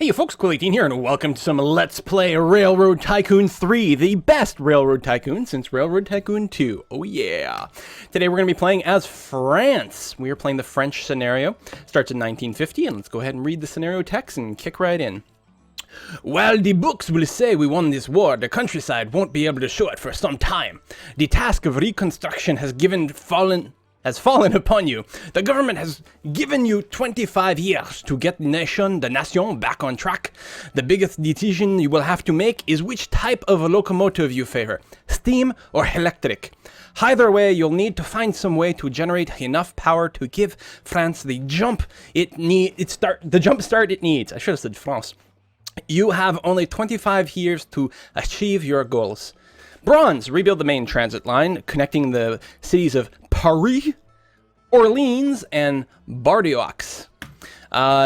Hey you folks, Cool18 here, and welcome to some Let's Play Railroad Tycoon 3, the best Railroad Tycoon since Railroad Tycoon 2. Oh yeah! Today we're going to be playing as France. We are playing the French scenario. Starts in 1950, and let's go ahead and read the scenario text and kick right in. While the books will say we won this war, the countryside won't be able to show it for some time. The task of reconstruction has fallen upon you. The government has given you 25 years to get the nation back on track. The biggest decision you will have to make is which type of locomotive you favor, steam or electric. Either way, you'll need to find some way to generate enough power to give France the jump it needs. I should have said France. You have only 25 years to achieve your goals. Bronze, rebuild the main transit line connecting the cities of Paris, Orleans, and Bordeaux.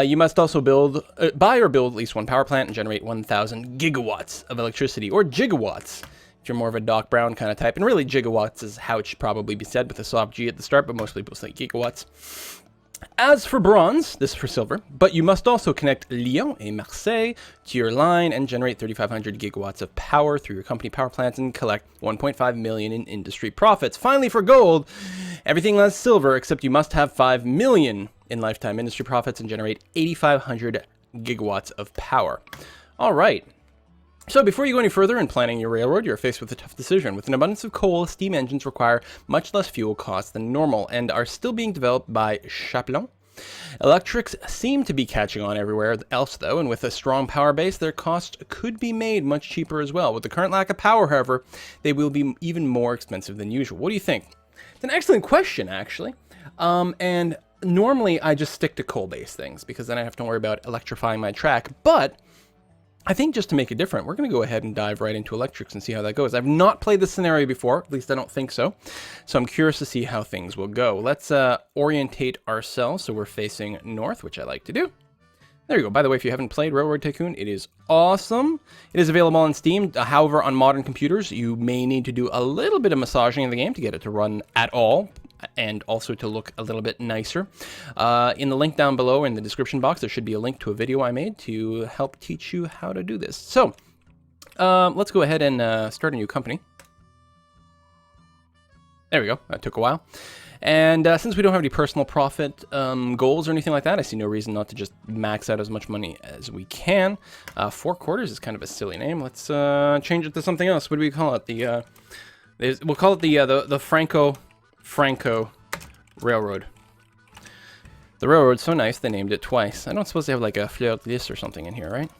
You must also buy or build at least one power plant and generate 1,000 gigawatts of electricity, or gigawatts, if you're more of a Doc Brown kind of type. And really, gigawatts is how it should probably be said with a soft G at the start, but most people say gigawatts. As for bronze, this is for silver, but you must also connect Lyon and Marseille to your line and generate 3,500 gigawatts of power through your company power plants and collect 1.5 million in industry profits. Finally, for gold, everything less silver, except you must have 5 million in lifetime industry profits and generate 8,500 gigawatts of power. All right. So before you go any further in planning your railroad, you're faced with a tough decision. With an abundance of coal, steam engines require much less fuel costs than normal and are still being developed by Chapelon. Electrics seem to be catching on everywhere else though, and with a strong power base, their costs could be made much cheaper as well. With the current lack of power, however, they will be even more expensive than usual. What do you think? It's an excellent question, actually. And normally I just stick to coal-based things because then I have to worry about electrifying my track, but I think just to make it different, we're going to go ahead and dive right into electrics and see how that goes. I've not played this scenario before, at least I don't think so. So I'm curious to see how things will go. Let's orientate ourselves so we're facing north, which I like to do. There you go. By the way, if you haven't played Railroad Tycoon, it is awesome. It is available on Steam. However, on modern computers, you may need to do a little bit of massaging in the game to get it to run at all, and also to look a little bit nicer. In the link down below in the description box, there should be a link to a video I made to help teach you how to do this. So, let's go ahead and start a new company. There we go. That took a while. And since we don't have any personal profit goals or anything like that, I see no reason not to just max out as much money as we can. 4 quarters is kind of a silly name. Let's change it to something else. What do we call it? We'll call it the Franco Railroad. The railroad's so nice they named it twice. I don't suppose they have like a fleur de lis or something in here, right?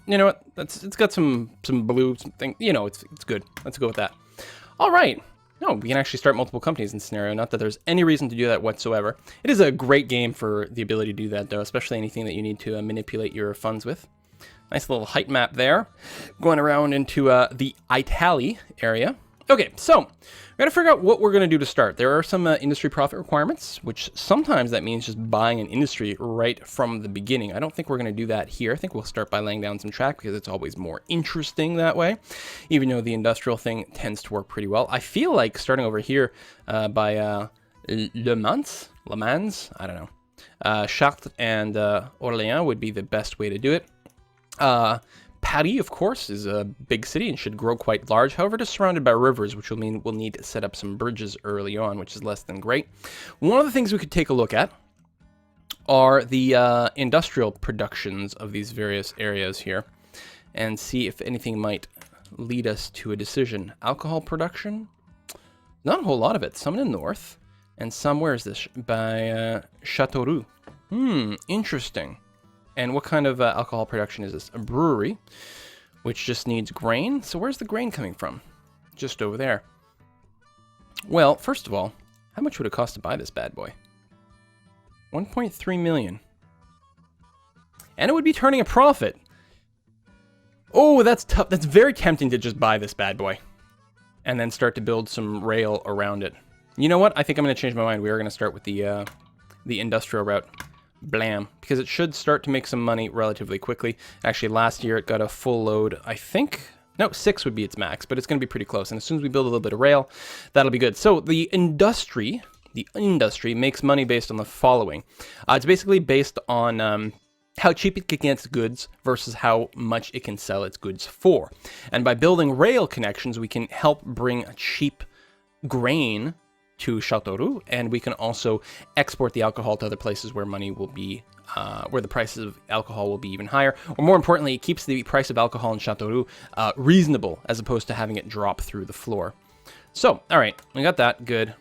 You know what? It's got some blue thing. You know, it's good. Let's go with that. All right. No, we can actually start multiple companies in this scenario. Not that there's any reason to do that whatsoever. It is a great game for the ability to do that, though, especially anything that you need to manipulate your funds with. Nice little height map there. Going around into the Italy area. Okay, so we got to figure out what we're going to do to start. There are some industry profit requirements, which sometimes that means just buying an industry right from the beginning. I don't think we're going to do that here. I think we'll start by laying down some track because it's always more interesting that way, even though the industrial thing tends to work pretty well. I feel like starting over here by Le Mans, I don't know. Chartres and Orléans would be the best way to do it. Paris, of course, is a big city and should grow quite large. However, it is surrounded by rivers, which will mean we'll need to set up some bridges early on, which is less than great. One of the things we could take a look at are the industrial productions of these various areas here and see if anything might lead us to a decision. Alcohol production? Not a whole lot of it. Some in the north and some, where is this? By Châteauroux. Interesting. And what kind of alcohol production is this? A brewery, which just needs grain. So where's the grain coming from? Just over there. Well, first of all, how much would it cost to buy this bad boy? 1.3 million. And it would be turning a profit. Oh, that's tough. That's very tempting to just buy this bad boy and then start to build some rail around it. You know what? I think I'm going to change my mind. We are going to start with the industrial route. Blam, because it should start to make some money relatively quickly. Actually, last year it got a full load, I think. No, 6 would be its max, but it's going to be pretty close. And as soon as we build a little bit of rail, that'll be good. So the industry the industry, makes money based on the following. It's basically based on how cheap it can get its goods versus how much it can sell its goods for. And by building rail connections, we can help bring cheap grain to Châteauroux, and we can also export the alcohol to other places where money will be, where the prices of alcohol will be even higher. Or more importantly, it keeps the price of alcohol in Châteauroux reasonable as opposed to having it drop through the floor. So, all right, we got that, good.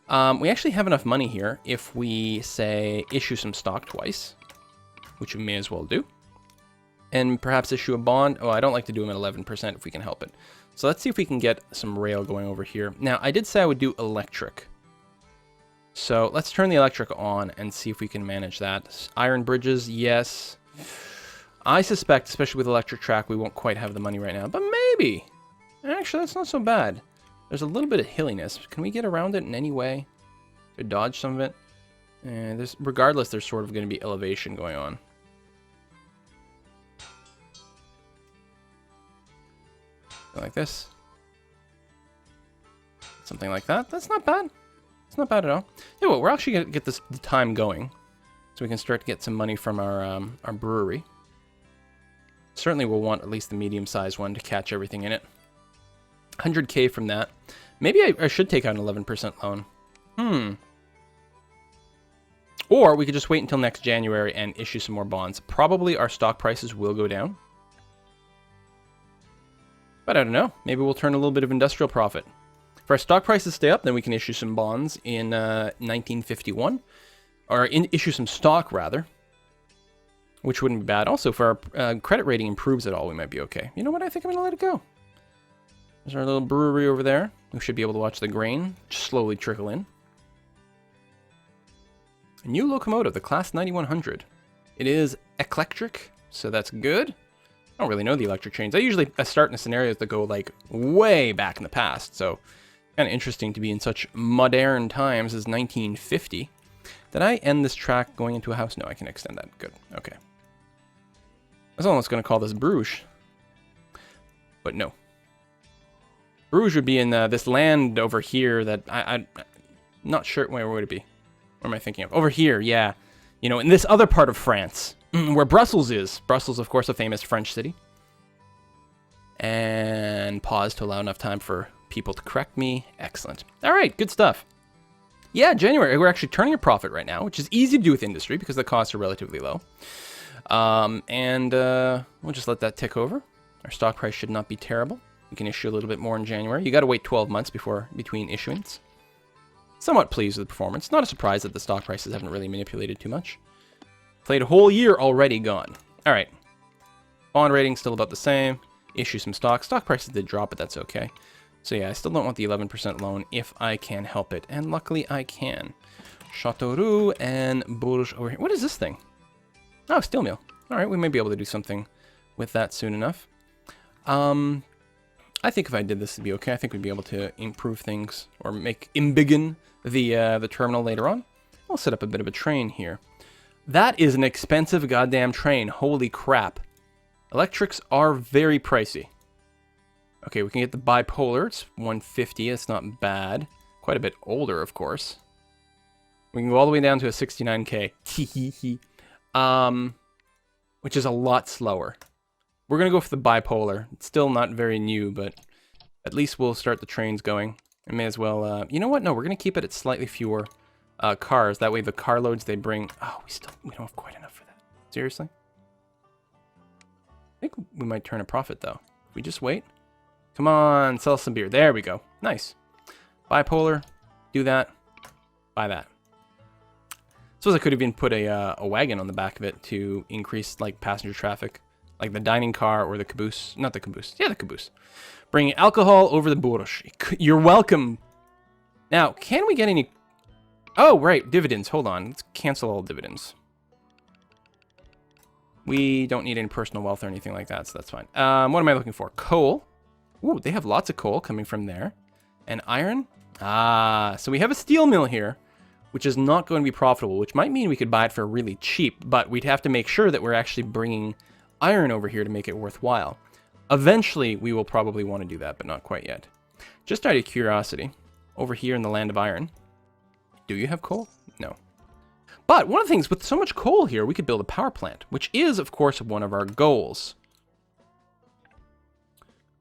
We actually have enough money here if we, say, issue some stock twice, which we may as well do. And perhaps issue a bond. Oh, I don't like to do them at 11% if we can help it. So let's see if we can get some rail going over here. Now, I did say I would do electric. So let's turn the electric on and see if we can manage that. Iron bridges, yes. I suspect, especially with electric track, we won't quite have the money right now. But maybe. Actually, that's not so bad. There's a little bit of hilliness. Can we get around it in any way? To dodge some of it? Regardless, there's sort of going to be elevation going on. Like this. Something like that. That's not bad. It's not bad at all. Yeah, well, we're actually going to get the time going. So we can start to get some money from our brewery. Certainly we'll want at least the medium-sized one to catch everything in it. 100k from that. Maybe I should take out an 11% loan. Or we could just wait until next January and issue some more bonds. Probably our stock prices will go down. But I don't know. Maybe we'll turn a little bit of industrial profit. If our stock prices stay up, then we can issue some bonds in 1951. Or issue some stock, rather. Which wouldn't be bad. Also, if our credit rating improves at all, we might be okay. You know what? I think I'm going to let it go. There's our little brewery over there. We should be able to watch the grain just slowly trickle in. A new locomotive, the Class 9100. It is eclectric, so that's good. I don't really know the electric trains. I start in scenarios that go like way back in the past, so kind of interesting to be in such modern times as 1950. Did I end this track going into a house? No, I can extend that. Good. Okay. I was almost going to call this Bruges, but no. Bruges would be in this land over here that I'm not sure. Where would it be? What am I thinking of? Over here, yeah. You know, in this other part of France. Where Brussels is. Brussels, of course, a famous French city. And pause to allow enough time for people to correct me. Excellent. All right, good stuff. Yeah, January, we're actually turning a profit right now, which is easy to do with industry because the costs are relatively low. We'll just let that tick over. Our stock price should not be terrible. We can issue a little bit more in January. You got to wait 12 months between issuance. Somewhat pleased with the performance. Not a surprise that the stock prices haven't really manipulated too much. Played a whole year already gone. All right. Bond rating still about the same. Issue some stock. Stock prices did drop, but that's okay. So yeah, I still don't want the 11% loan if I can help it. And luckily I can. Châteauroux and Bourges over here. What is this thing? Oh, steel mill. All right, we may be able to do something with that soon enough. I think if I did this, it'd be okay. I think we'd be able to improve things or embiggen the terminal later on. I'll set up a bit of a train here. That is an expensive goddamn train. Holy crap. Electrics are very pricey. Okay, we can get the bipolar. It's 150. It's not bad. Quite a bit older, of course. We can go all the way down to a 69k. Which is a lot slower. We're going to go for the bipolar. It's still not very new, but at least we'll start the trains going. I may as well... you know what? No, we're going to keep it at slightly fewer cars. That way the carloads they bring... Oh, we don't have quite enough for that. Seriously? I think we might turn a profit, though. If we just wait. Come on, sell some beer. There we go. Nice. Bipolar. Do that. Buy that. Suppose I could have even put a wagon on the back of it to increase, like, passenger traffic. Like the dining car or the caboose. Not the caboose. Yeah, the caboose. Bringing alcohol over the Bourges. You're welcome. Now, can we get any... Oh, right. Dividends. Hold on. Let's cancel all dividends. We don't need any personal wealth or anything like that, so that's fine. What am I looking for? Coal. Ooh, they have lots of coal coming from there. And iron. Ah, so we have a steel mill here, which is not going to be profitable, which might mean we could buy it for really cheap, but we'd have to make sure that we're actually bringing iron over here to make it worthwhile. Eventually, we will probably want to do that, but not quite yet. Just out of curiosity, over here in the land of iron, Do you have coal? No. But one of the things, with so much coal here, we could build a power plant, which is, of course, one of our goals.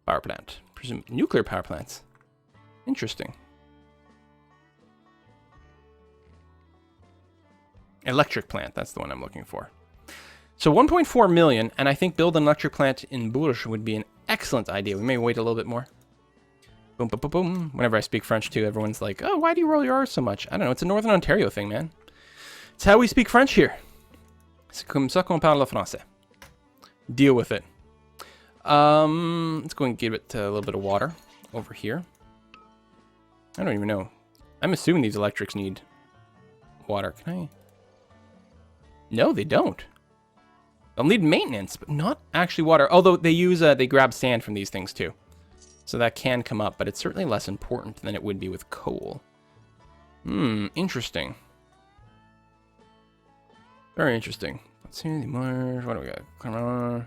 Power plant. Presume nuclear power plants. Interesting. Electric plant, that's the one I'm looking for. So 1.4 million, and I think build an electric plant in Bourges would be an excellent idea. We may wait a little bit more. Boom, boom, boom, boom. Whenever I speak French too, everyone's like, oh, why do you roll your R's so much? I don't know, it's a Northern Ontario thing, man. It's how we speak French here. C'est comme ça qu'on parle le français. Deal with it. Let's go and give it a little bit of water over here. I don't even know. I'm assuming these electrics need water. Can I? No, they don't. They'll need maintenance, but not actually water. Although they use, they grab sand from these things too. So that can come up, but it's certainly less important than it would be with coal. Interesting. Very interesting. Let's see more. What do we got? Come on.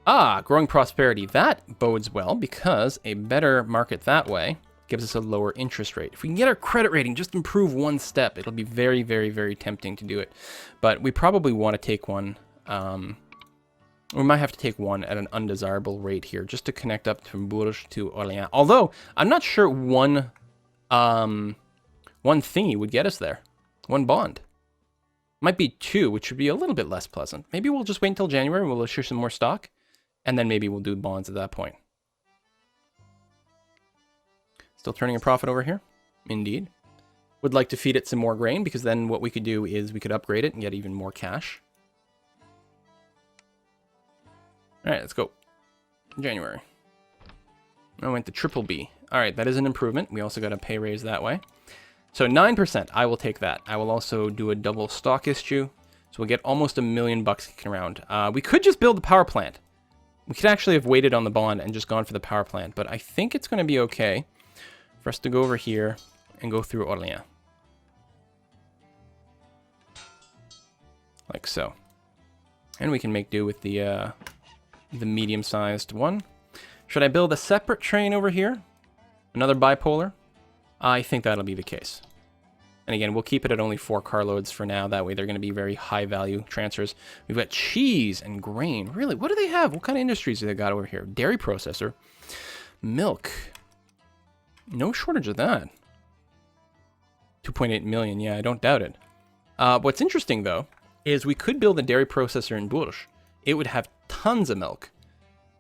Ah, growing prosperity. That bodes well because a better market that way gives us a lower interest rate. If we can get our credit rating just improve one step, it'll be very, very, very tempting to do it. But we probably want to take one. We might have to take one at an undesirable rate here just to connect up from Bourges to Orléans. Although I'm not sure one thingy would get us there. One bond. Might be two, which would be a little bit less pleasant. Maybe we'll just wait until January and we'll issue some more stock. And then maybe we'll do bonds at that point. Still turning a profit over here? Indeed. Would like to feed it some more grain because then what we could do is we could upgrade it and get even more cash. Alright, let's go. January. I went to triple B. Alright, that is an improvement. We also got a pay raise that way. So 9%, I will take that. I will also do a double stock issue. So we'll get almost $1 million kicking around. We could just build the power plant. We could actually have waited on the bond and just gone for the power plant. But I think it's going to be okay for us to go over here and go through Orléans. Like so. And we can make do with the medium-sized one. Should I build a separate train over here? Another bipolar? I think that'll be the case. And again, we'll keep it at only 4 carloads for now. That way they're going to be very high-value transfers. We've got cheese and grain. Really, what do they have? What kind of industries do they got over here? Dairy processor. Milk. No shortage of that. 2.8 million. Yeah, I don't doubt it. What's interesting, though, is we could build a dairy processor in Bourges. It would have tons of milk.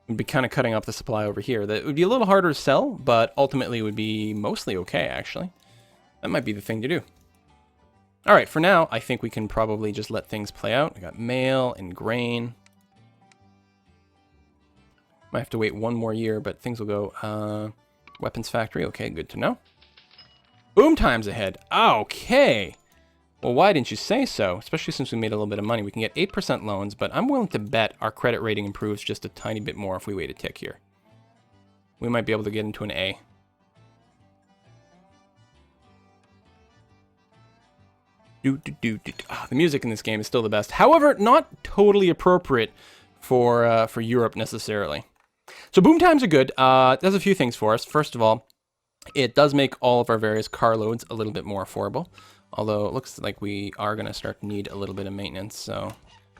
We'd be kind of cutting off the supply over here. That would be a little harder to sell, but ultimately would be mostly okay, actually. That might be the thing to do. All right, for now, I think we can probably just let things play out. I got mail and grain. Might have to wait one more year, but things will go. Weapons factory, okay, good to know. Boom time's ahead. Okay. Well, why didn't you say so? Especially since we made a little bit of money. We can get 8% loans, but I'm willing to bet our credit rating improves just a tiny bit more if we wait a tick here. We might be able to get into an A. Oh, the music in this game is still the best. However, not totally appropriate for Europe necessarily. So boom times are good. It does a few things for us. First of all, it does make all of our various car loads a little bit more affordable. Although it looks like we are going to start to need a little bit of maintenance. So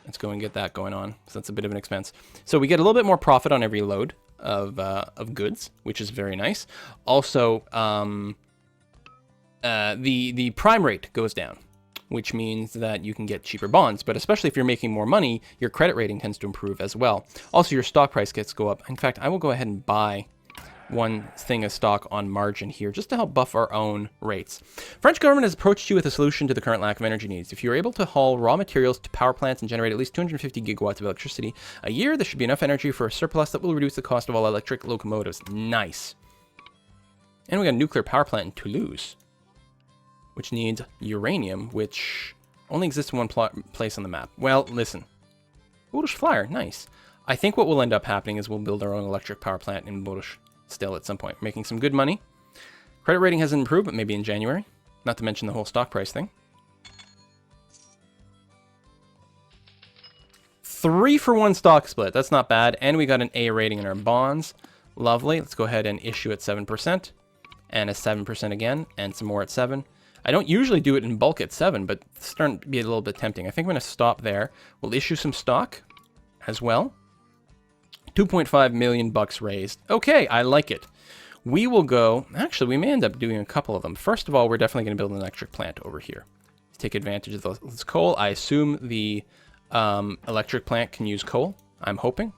let's go and get that going on. So that's a bit of an expense. So we get a little bit more profit on every load of goods, which is very nice. Also, the prime rate goes down, which means that you can get cheaper bonds. But especially if you're making more money, your credit rating tends to improve as well. Also, your stock price gets to go up. In fact, I will go ahead and buy one thing of stock on margin here just to help buff our own rates. French government has approached you with a solution to the current lack of energy needs. If you're able to haul raw materials to power plants and generate at least 250 gigawatts of electricity a year, there should be enough energy for a surplus that will reduce the cost of all electric locomotives. Nice. And we got a nuclear power plant in Toulouse, which needs uranium, which only exists in one place on the map. Well, listen. Bourges Flyer, nice. I think what will end up happening is we'll build our own electric power plant in Bourges still at some point. Making some good money. Credit rating hasn't improved, but maybe in January. Not to mention the whole stock price thing. 3-for-1 stock split. That's not bad. And we got an A rating in our bonds. Lovely. Let's go ahead and issue at 7%. and a 7% again, and some more at 7. I don't usually do it in bulk at 7, but it's starting to be a little bit tempting. I think I'm going to stop there. We'll issue some stock as well. 2.5 million bucks raised. Okay, I like it. We will go... Actually, we may end up doing a couple of them. First of all, we're definitely going to build an electric plant over here to take advantage of this coal. I assume the electric plant can use coal. I'm hoping.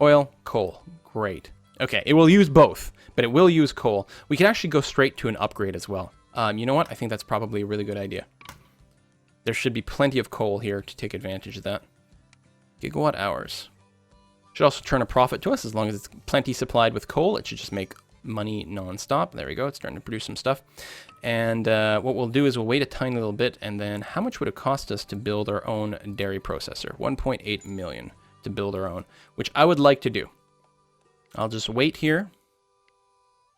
Oil, coal. Great. Okay, it will use both, but it will use coal. We can actually go straight to an upgrade as well. You know what? I think that's probably a really good idea. There should be plenty of coal here to take advantage of that. Gigawatt hours. Should also turn a profit to us as long as it's plenty supplied with coal. It should just make money non-stop. There we go. It's starting to produce some stuff. And what we'll do is we'll wait a tiny little bit, and then how much would it cost us to build our own dairy processor? 1.8 million to build our own, which I would like to do. I'll just wait here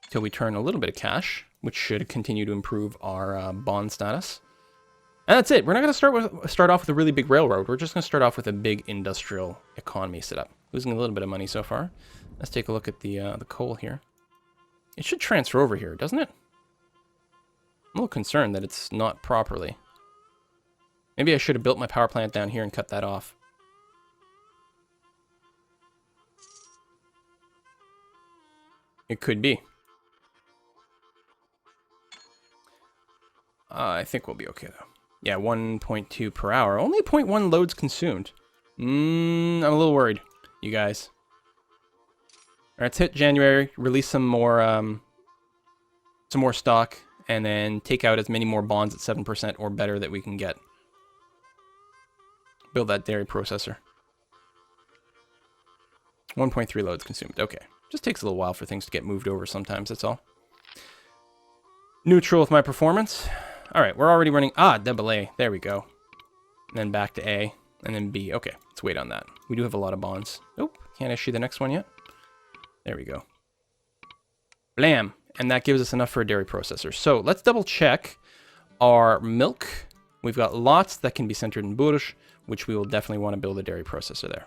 till we turn a little bit of cash, which should continue to improve our bond status. And that's it. We're not going to start off with a really big railroad. We're just going to start off with a big industrial economy setup. Losing a little bit of money so far. Let's take a look at the coal here. It should transfer over here, doesn't it? I'm a little concerned that it's not properly. Maybe I should have built my power plant down here and cut that off. It could be. I think we'll be okay, though. Yeah, 1.2 per hour. Only 0.1 loads consumed. I'm a little worried, you guys. All right, let's hit January, release some more stock, and then take out as many more bonds at 7% or better that we can get. Build that dairy processor. 1.3 loads consumed. Okay. Just takes a little while for things to get moved over sometimes, that's all. Neutral with my performance. All right, we're already running... double A. There we go. And then back to A, and then B. Okay, let's wait on that. We do have a lot of bonds. Nope, can't issue the next one yet. There we go. Blam! And that gives us enough for a dairy processor. So let's double check our milk. We've got lots that can be centered in Bourges, which we will definitely want to build a dairy processor there.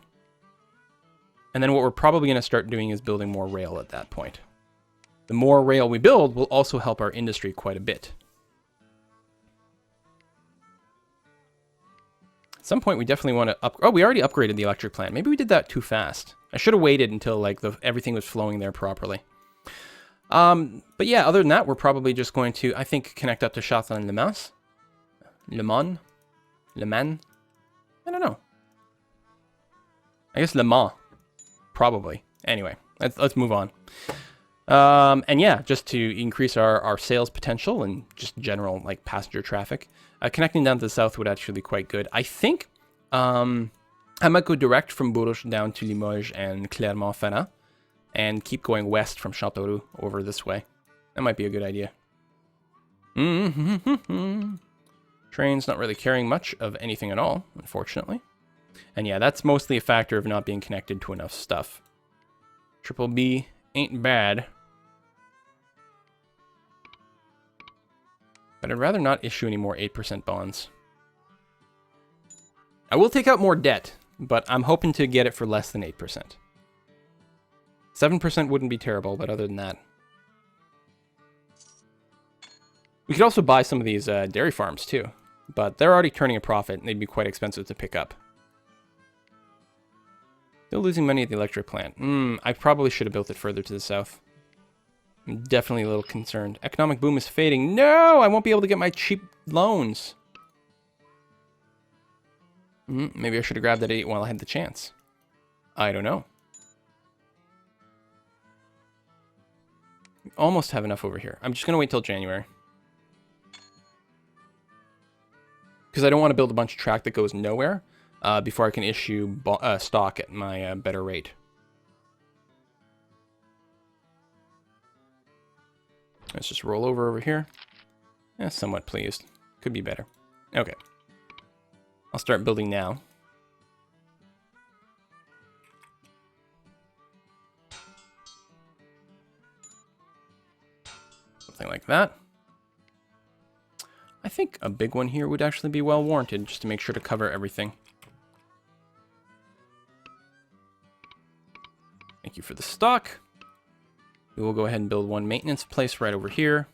And then what we're probably going to start doing is building more rail at that point. The more rail we build will also help our industry quite a bit. At some point we definitely want to oh, we already upgraded the electric plant. Maybe we did that too fast. I should have waited until like everything was flowing there properly. But yeah, other than that, we're probably just going to, I think, connect up to Châtellon-le-Mans. Le Mans? Le Mans? I don't know. I guess Le Mans. Probably. Anyway, let's move on. And yeah, just to increase our sales potential and just general like passenger traffic, connecting down to the south would actually be quite good. I think I might go direct from Bourges down to Limoges and Clermont-Ferrand and keep going west from Châteauroux over this way. That might be a good idea. Train's not really carrying much of anything at all, unfortunately. And yeah, that's mostly a factor of not being connected to enough stuff. Triple B ain't bad. But I'd rather not issue any more 8% bonds. I will take out more debt, but I'm hoping to get it for less than 8%. 7% wouldn't be terrible, but other than that. We could also buy some of these dairy farms too, but they're already turning a profit and they'd be quite expensive to pick up. Still losing money at the electric plant. I probably should have built it further to the south. I'm definitely a little concerned. Economic boom is fading. No! I won't be able to get my cheap loans. Maybe I should have grabbed that 8 while I had the chance. I don't know. We almost have enough over here. I'm just going to wait till January. Because I don't want to build a bunch of track that goes nowhere. Before I can issue stock at my better rate. Let's just roll over here. Yeah, somewhat pleased. Could be better. Okay. I'll start building now. Something like that. I think a big one here would actually be well warranted, just to make sure to cover everything. Thank you for the stock. We will go ahead and build one maintenance place right over here,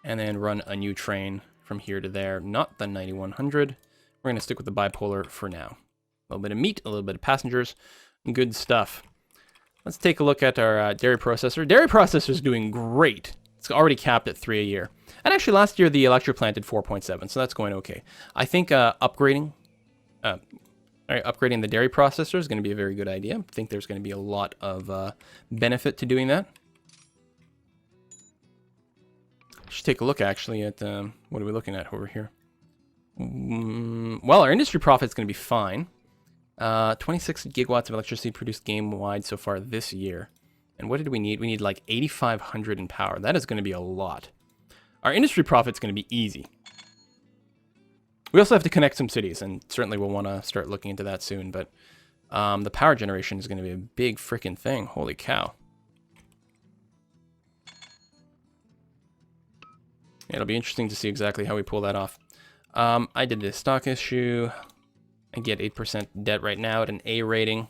and then run a new train from here to there, not the 9100. We're going to stick with the bipolar for now. A little bit of meat, a little bit of passengers, good stuff. Let's take a look at our dairy processor. Dairy processor is doing great. It's already capped at 3 a year. And actually last year the electric plant did 4.7, so that's going okay. I think upgrading the dairy processor is going to be a very good idea. I think there's going to be a lot of benefit to doing that. Should take a look actually at what are we looking at over here? Well, our industry profit is going to be fine. 26 gigawatts of electricity produced game-wide so far this year. And what did we need? We need like 8,500 in power. That is going to be a lot. Our industry profit is going to be easy. We also have to connect some cities, and certainly we'll want to start looking into that soon. But the power generation is going to be a big freaking thing. Holy cow. It'll be interesting to see exactly how we pull that off. I did this stock issue. I get 8% debt right now at an A rating,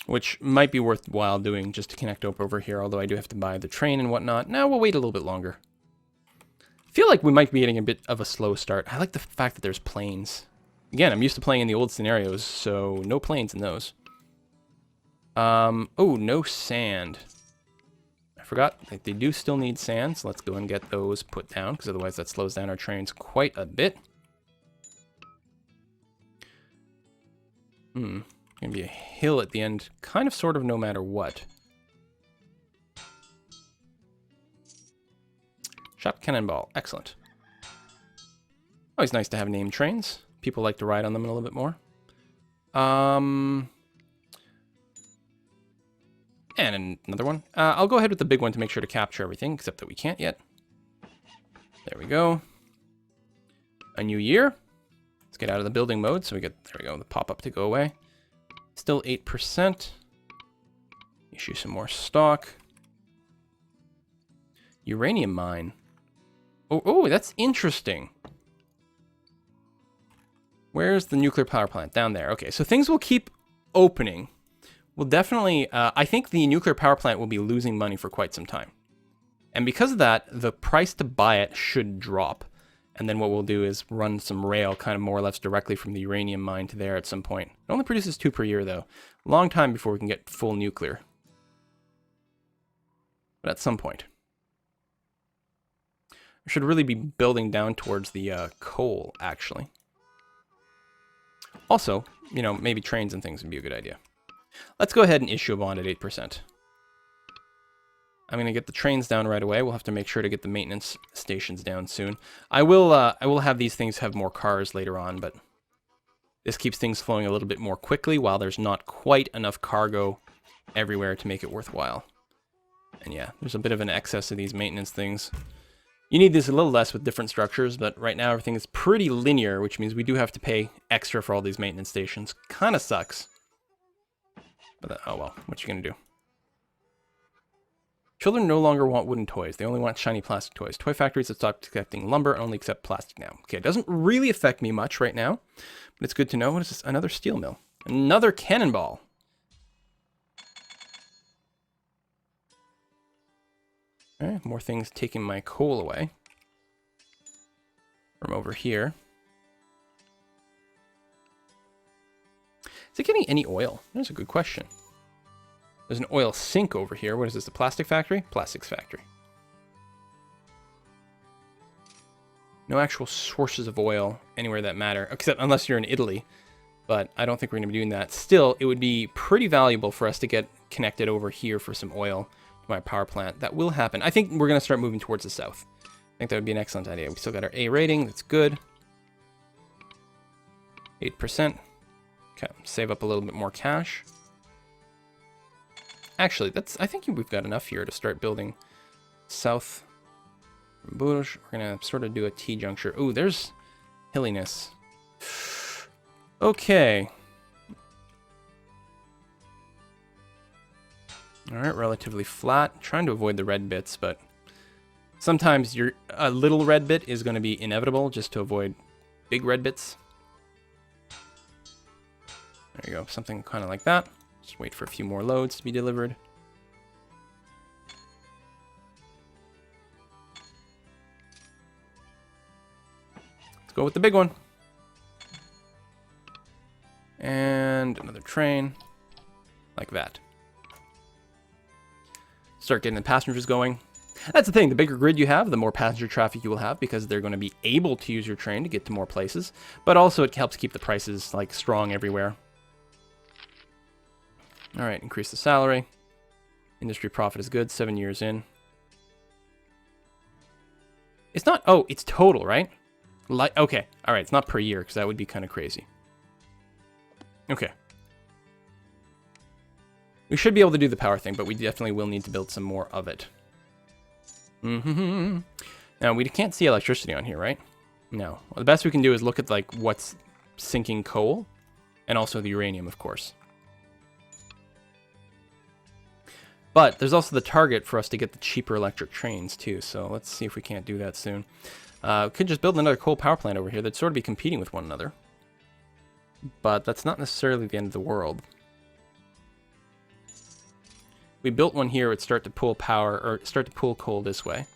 which might be worthwhile doing just to connect over here, although I do have to buy the train and whatnot. Now we'll wait a little bit longer. I feel like we might be getting a bit of a slow start. I like the fact that there's planes. Again, I'm used to playing in the old scenarios, so no planes in those. Oh, no sand. I forgot that they do still need sand, so let's go and get those put down, because otherwise that slows down our trains quite a bit. Gonna be a hill at the end, kind of sort of no matter what. Shop cannonball, excellent. Always nice to have named trains. People like to ride on them a little bit more. And another one. I'll go ahead with the big one to make sure to capture everything, except that we can't yet. There we go. A new year. Let's get out of the building mode, so we get, there we go, the pop-up to go away. Still 8%. Issue some more stock. Uranium mine. Oh, that's interesting. Where's the nuclear power plant? Down there. Okay, so things will keep opening. We'll definitely, I think the nuclear power plant will be losing money for quite some time. And because of that, the price to buy it should drop. And then what we'll do is run some rail kind of more or less directly from the uranium mine to there at some point. It only produces 2 per year though. Long time before we can get full nuclear. But at some point. We should really be building down towards the coal, actually. Also, you know, maybe trains and things would be a good idea. Let's go ahead and issue a bond at 8%. I'm going to get the trains down right away. We'll have to make sure to get the maintenance stations down soon. I will have these things have more cars later on, but this keeps things flowing a little bit more quickly while there's not quite enough cargo everywhere to make it worthwhile. And yeah, there's a bit of an excess of these maintenance things. You need this a little less with different structures, but right now everything is pretty linear, which means we do have to pay extra for all these maintenance stations. Kind of sucks. But oh well, what you gonna do? Children no longer want wooden toys. They only want shiny plastic toys. Toy factories have stopped accepting lumber and only accept plastic now. Okay, it doesn't really affect me much right now, but it's good to know. What is this? Another steel mill. Another cannonball. All right, more things taking my coal away from over here. Is it getting any oil? That's a good question. There's an oil sink over here. What is this, the plastic factory? Plastics factory. No actual sources of oil anywhere that matter, except unless you're in Italy. But I don't think we're going to be doing that. Still, it would be pretty valuable for us to get connected over here for some oil to my power plant. That will happen. I think we're going to start moving towards the south. I think that would be an excellent idea. We still got our A rating. That's good. 8%. Okay, save up a little bit more cash. Actually, I think we've got enough here to start building south from Bush. We're going to sort of do a T-juncture. Ooh, there's hilliness. Okay. All right, relatively flat. Trying to avoid the red bits, but sometimes a little red bit is going to be inevitable just to avoid big red bits. There you go, something kind of like that. Just wait for a few more loads to be delivered. go with the big one. And another train. Like that. Start getting the passengers going. That's the thing. The bigger grid you have, the more passenger traffic you will have because they're going to be able to use your train to get to more places. But also it helps keep the prices like strong everywhere. All right, increase the salary. Industry profit is good, 7 years in. It's not, oh, it's total, right? Like, okay, all right, it's not per year because that would be kind of crazy. Okay. We should be able to do the power thing, but we definitely will need to build some more of it. Now, we can't see electricity on here, right? No. Well, the best we can do is look at, like, what's sinking coal, and also the uranium, of course. But there's also the target for us to get the cheaper electric trains, too, so let's see if we can't do that soon. Could just build another coal power plant over here that'd sort of be competing with one another. But that's not necessarily the end of the world. We built one here, it would start to pull power, or start to pull coal this way.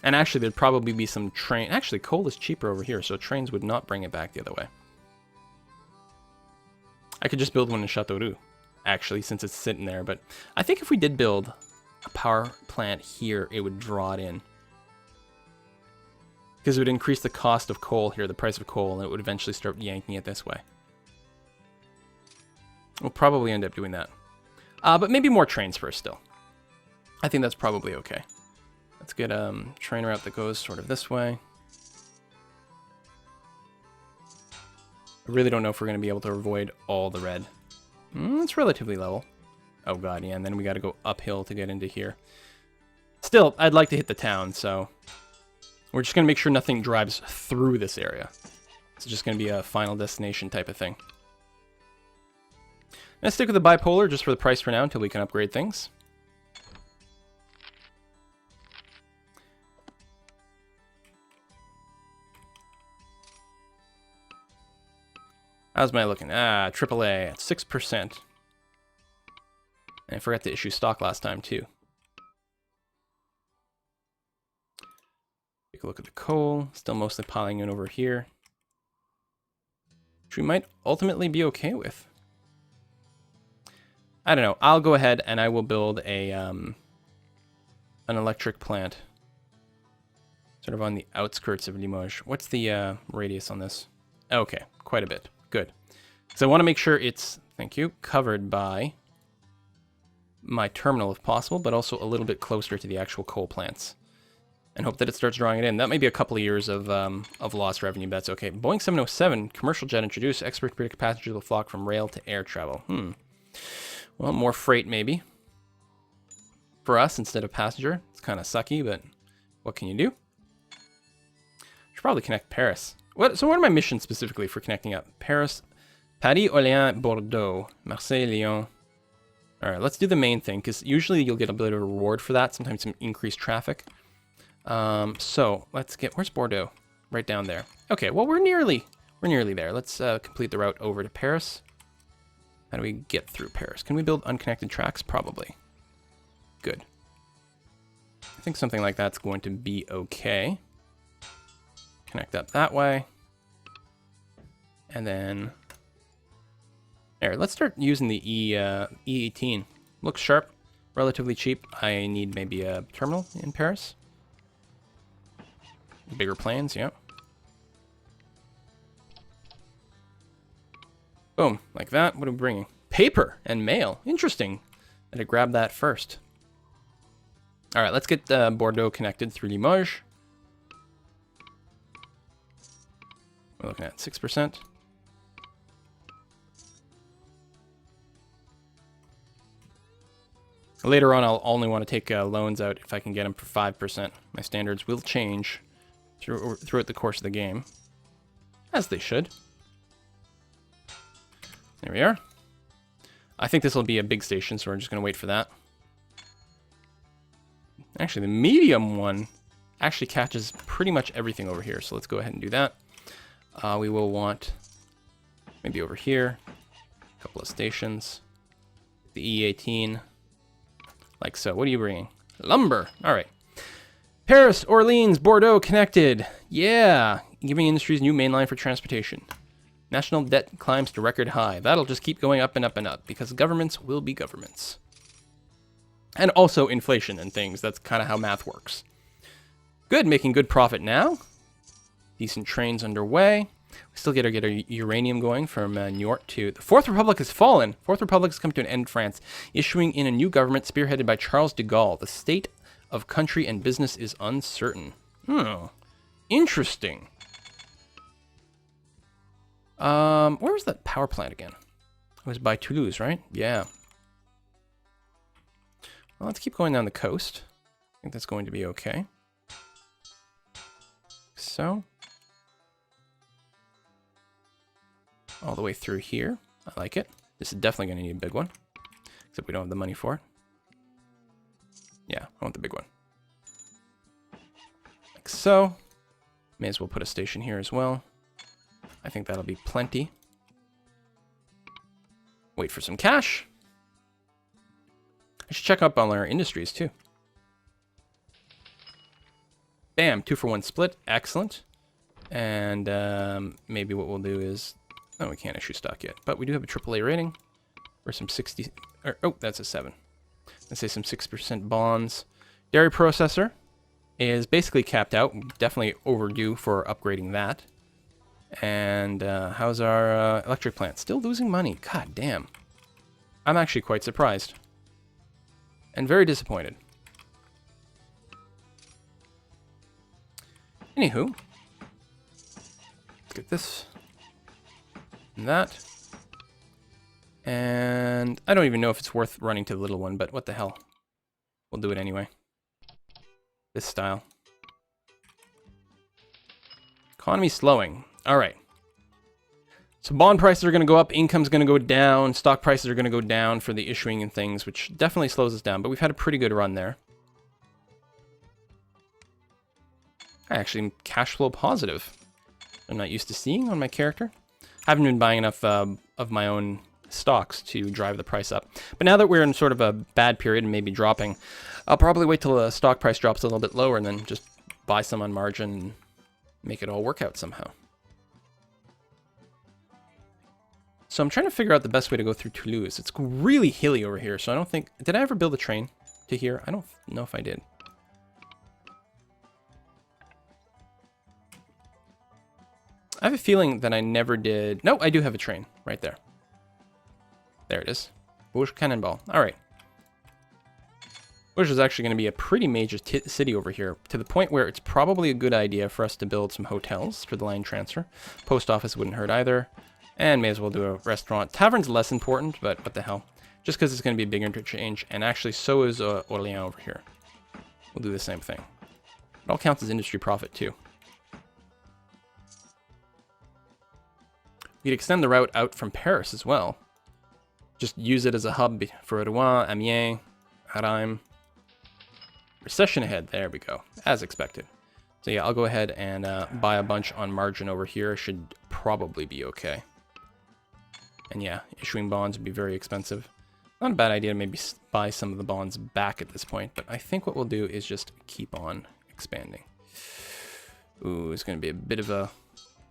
And actually, there'd probably be some train... Actually, coal is cheaper over here, so trains would not bring it back the other way. I could just build one in Châteauroux, actually, since it's sitting there. But I think if we did build a power plant here, it would draw it in. Because it would increase the cost of coal here, the price of coal, and it would eventually start yanking it this way. We'll probably end up doing that. But maybe more trains first still. I think that's probably okay. Let's get a train route that goes sort of this way. I really don't know if we're going to be able to avoid all the red. It's relatively level. Oh god, yeah, and then we got to go uphill to get into here. Still, I'd like to hit the town, so... We're just going to make sure nothing drives through this area. It's just going to be a final destination type of thing. Let's stick with the bipolar just for the price for now until we can upgrade things. How's my looking? AAA at 6%. And I forgot to issue stock last time too. Take a look at the coal. Still mostly piling in over here. Which we might ultimately be okay with. I don't know. I'll go ahead and I will build a an electric plant. Sort of on the outskirts of Limoges. What's the radius on this? Okay, quite a bit. Good. So I want to make sure it's, thank you, covered by my terminal if possible, but also a little bit closer to the actual coal plants. And hope that it starts drawing it in. That may be a couple of years of lost revenue, but that's okay. Boeing 707, commercial jet introduced. Experts predict passengers will flock from rail to air travel. Well, more freight maybe. For us instead of passenger. It's kind of sucky, but what can you do? Should probably connect Paris. So what are my missions specifically for connecting up? Paris, Paris, Orléans, Bordeaux, Marseille, Lyon. Alright, let's do the main thing, because usually you'll get a bit of a reward for that. Sometimes some increased traffic. So let's get, where's Bordeaux? Right down there. Okay, well we're nearly there. Let's complete the route over to Paris. How do we get through Paris? Can we build unconnected tracks? Probably. Good. I think something like that's going to be okay. Connect up that way. And then... There, let's start using the E18. Looks sharp, relatively cheap. I need maybe a terminal in Paris. Bigger planes, yeah. Boom, like that. What are we bringing? Paper and mail. Interesting. I had to grab that first. All right, let's get Bordeaux connected through Limoges. We're looking at 6%. Later on, I'll only want to take loans out if I can get them for 5%. My standards will change throughout the course of the game, as they should. There we are. I think this will be a big station, so we're just going to wait for that. Actually, the medium one actually catches pretty much everything over here, so let's go ahead and do that. We will want maybe over here, a couple of stations. The E18, like so. What are you bringing? Lumber. All right. Paris, Orleans, Bordeaux connected. Yeah. Giving industries new main line for transportation. National debt climbs to record high. That'll just keep going up and up and up because governments will be governments. And also inflation and things. That's kind of how math works. Good, making good profit now. Decent trains underway. We still get our uranium going from New York to... The Fourth Republic has fallen. Fourth Republic has come to an end in France, issuing in a new government spearheaded by Charles de Gaulle. The state of country and business is uncertain. Interesting. Where was that power plant again? It was by Toulouse, right? Yeah. Well, let's keep going down the coast. I think that's going to be okay. So. All the way through here. I like it. This is definitely going to need a big one. Except we don't have the money for it. Yeah, I want the big one. Like so. May as well put a station here as well. I think that'll be plenty. Wait for some cash. I should check up on our industries too. Bam, 2-for-1 split. Excellent. And maybe what we'll do is... Oh, we can't issue stock yet. But we do have a AAA rating. For some 60... oh, that's a 7. Let's say some 6% bonds. Dairy processor is basically capped out. Definitely overdue for upgrading that. And how's our electric plant? Still losing money. God damn. I'm actually quite surprised. And very disappointed. Anywho. Let's get this. And that. And I don't even know if it's worth running to the little one, but what the hell. We'll do it anyway. This style. Economy slowing. All right. So bond prices are going to go up, income's going to go down, stock prices are going to go down for the issuing and things, which definitely slows us down, but we've had a pretty good run there. I actually am cash flow positive. I'm not used to seeing on my character. I haven't been buying enough of my own stocks to drive the price up. But now that we're in sort of a bad period and maybe dropping, I'll probably wait till the stock price drops a little bit lower and then just buy some on margin and make it all work out somehow. So I'm trying to figure out the best way to go through Toulouse. It's really hilly over here, so I don't think... Did I ever build a train to here? I don't know if I did. I have a feeling that I never did... No, I do have a train right there. There it is. Bush Cannonball. All right. Bush is actually going to be a pretty major city over here, to the point where it's probably a good idea for us to build some hotels for the line transfer. Post office wouldn't hurt either. And may as well do a restaurant. Tavern's less important, but what the hell. Just because it's going to be a big interchange. And actually, so is Orléans over here. We'll do the same thing. It all counts as industry profit, too. We could extend the route out from Paris as well. Just use it as a hub for Rouen, Amiens, Reims. Recession ahead. There we go. As expected. So yeah, I'll go ahead and buy a bunch on margin over here. Should probably be okay. And yeah, issuing bonds would be very expensive. Not a bad idea to maybe buy some of the bonds back at this point, but I think what we'll do is just keep on expanding. Ooh, it's going to be a bit of a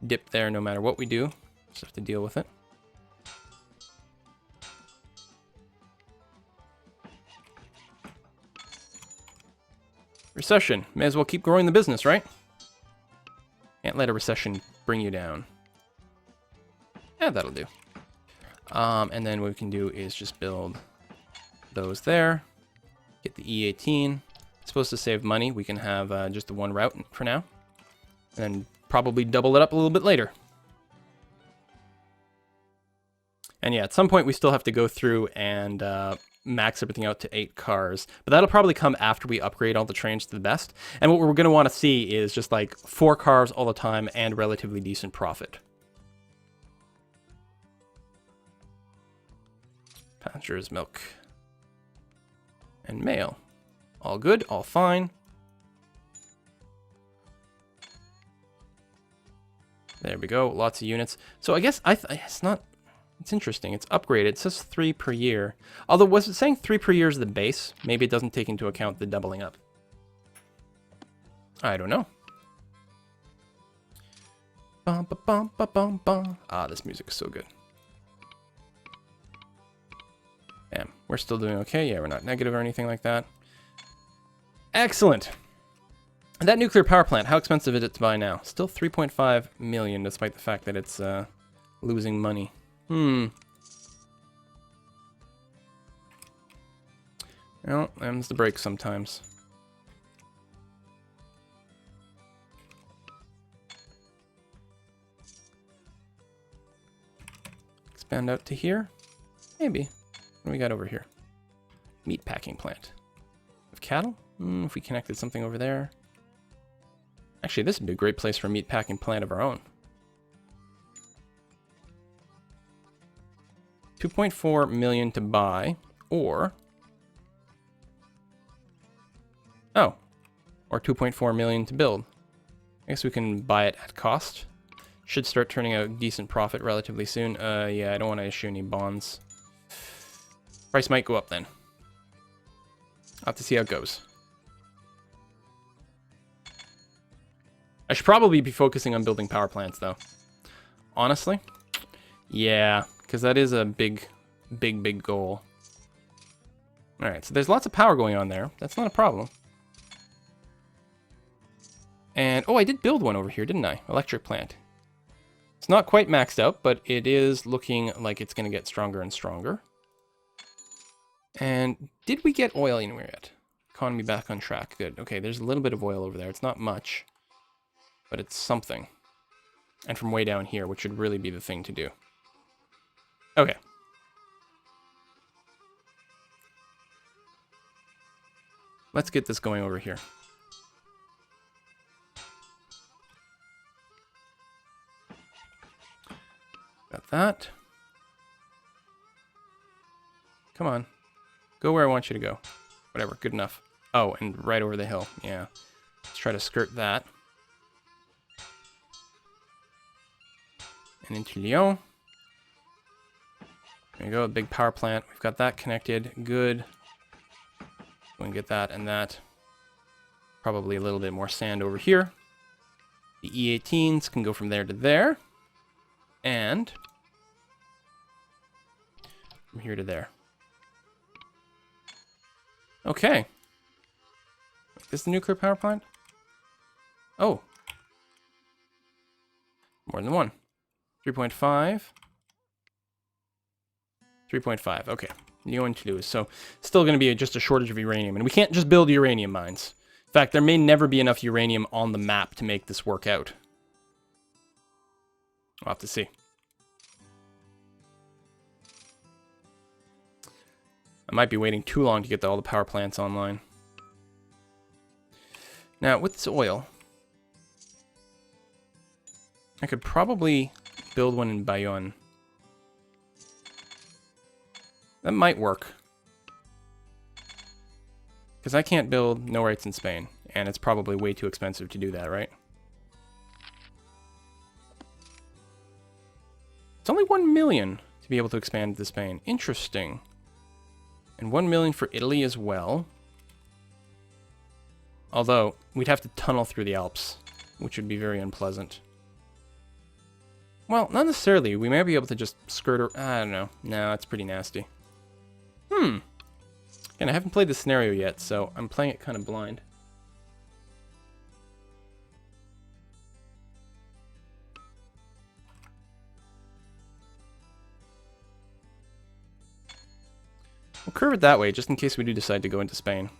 dip there no matter what we do. Just have to deal with it. Recession. May as well keep growing the business, right? Can't let a recession bring you down. Yeah, that'll do. And then what we can do is just build those there. Get the E18. It's supposed to save money. We can have just the one route for now. And then probably double it up a little bit later. And yeah, at some point we still have to go through and max everything out to 8 cars. But that'll probably come after we upgrade all the trains to the best. And what we're going to want to see is just like 4 cars all the time and relatively decent profit. Pastures, milk, and mail. All good, all fine. There we go, lots of units. So I guess it's not... It's interesting. It's upgraded. It says 3 per year. Although, was it saying 3 per year is the base? Maybe it doesn't take into account the doubling up. I don't know. Bum, ba, bum, ba, bum, bum. Ah, this music is so good. Damn, we're still doing okay. Yeah, we're not negative or anything like that. Excellent. That nuclear power plant, how expensive is it to buy now? Still 3.5 million, despite the fact that it's losing money. Well, them's the break sometimes. Expand out to here? Maybe. What do we got over here? Meat packing plant. Of cattle? If we connected something over there. Actually, this would be a great place for a meat packing plant of our own. 2.4 million to buy, or... Oh. Or 2.4 million to build. I guess we can buy it at cost. Should start turning out decent profit relatively soon. Yeah, I don't want to issue any bonds. Price might go up then. I'll have to see how it goes. I should probably be focusing on building power plants, though. Honestly. Yeah, because that is a big goal. Alright, so there's lots of power going on there. That's not a problem. And, oh, I did build one over here, didn't I? Electric plant. It's not quite maxed out, but it is looking like it's going to get stronger and stronger. And did we get oil anywhere yet? Economy back on track. Good. Okay, there's a little bit of oil over there. It's not much, but it's something. And from way down here, which should really be the thing to do. Okay. Let's get this going over here. Got that. Come on. Go where I want you to go. Whatever, good enough. Oh, and right over the hill. Yeah. Let's try to skirt that. And into Lyon. There you go, a big power plant. We've got that connected. Good. We can get that and that. Probably a little bit more sand over here. The E18s can go from there to there. And from here to there. Okay. Is this the nuclear power plant? Oh. More than one. 3.5. 3.5. Okay. Going to lose. So still going to be just a shortage of uranium. And we can't just build uranium mines. In fact, there may never be enough uranium on the map to make this work out. We'll have to see. I might be waiting too long to get all the power plants online. Now, with this oil, I could probably build one in Bayonne. That might work. Because I can't build no rights in Spain, and it's probably way too expensive to do that, right? It's only 1 million to be able to expand to Spain. Interesting. And 1 million for Italy as well. Although, we'd have to tunnel through the Alps, which would be very unpleasant. Well, not necessarily. We may be able to just skirt or I don't know. No, it's pretty nasty. And I haven't played this scenario yet, so I'm playing it kind of blind. We'll curve it that way, just in case we do decide to go into Spain.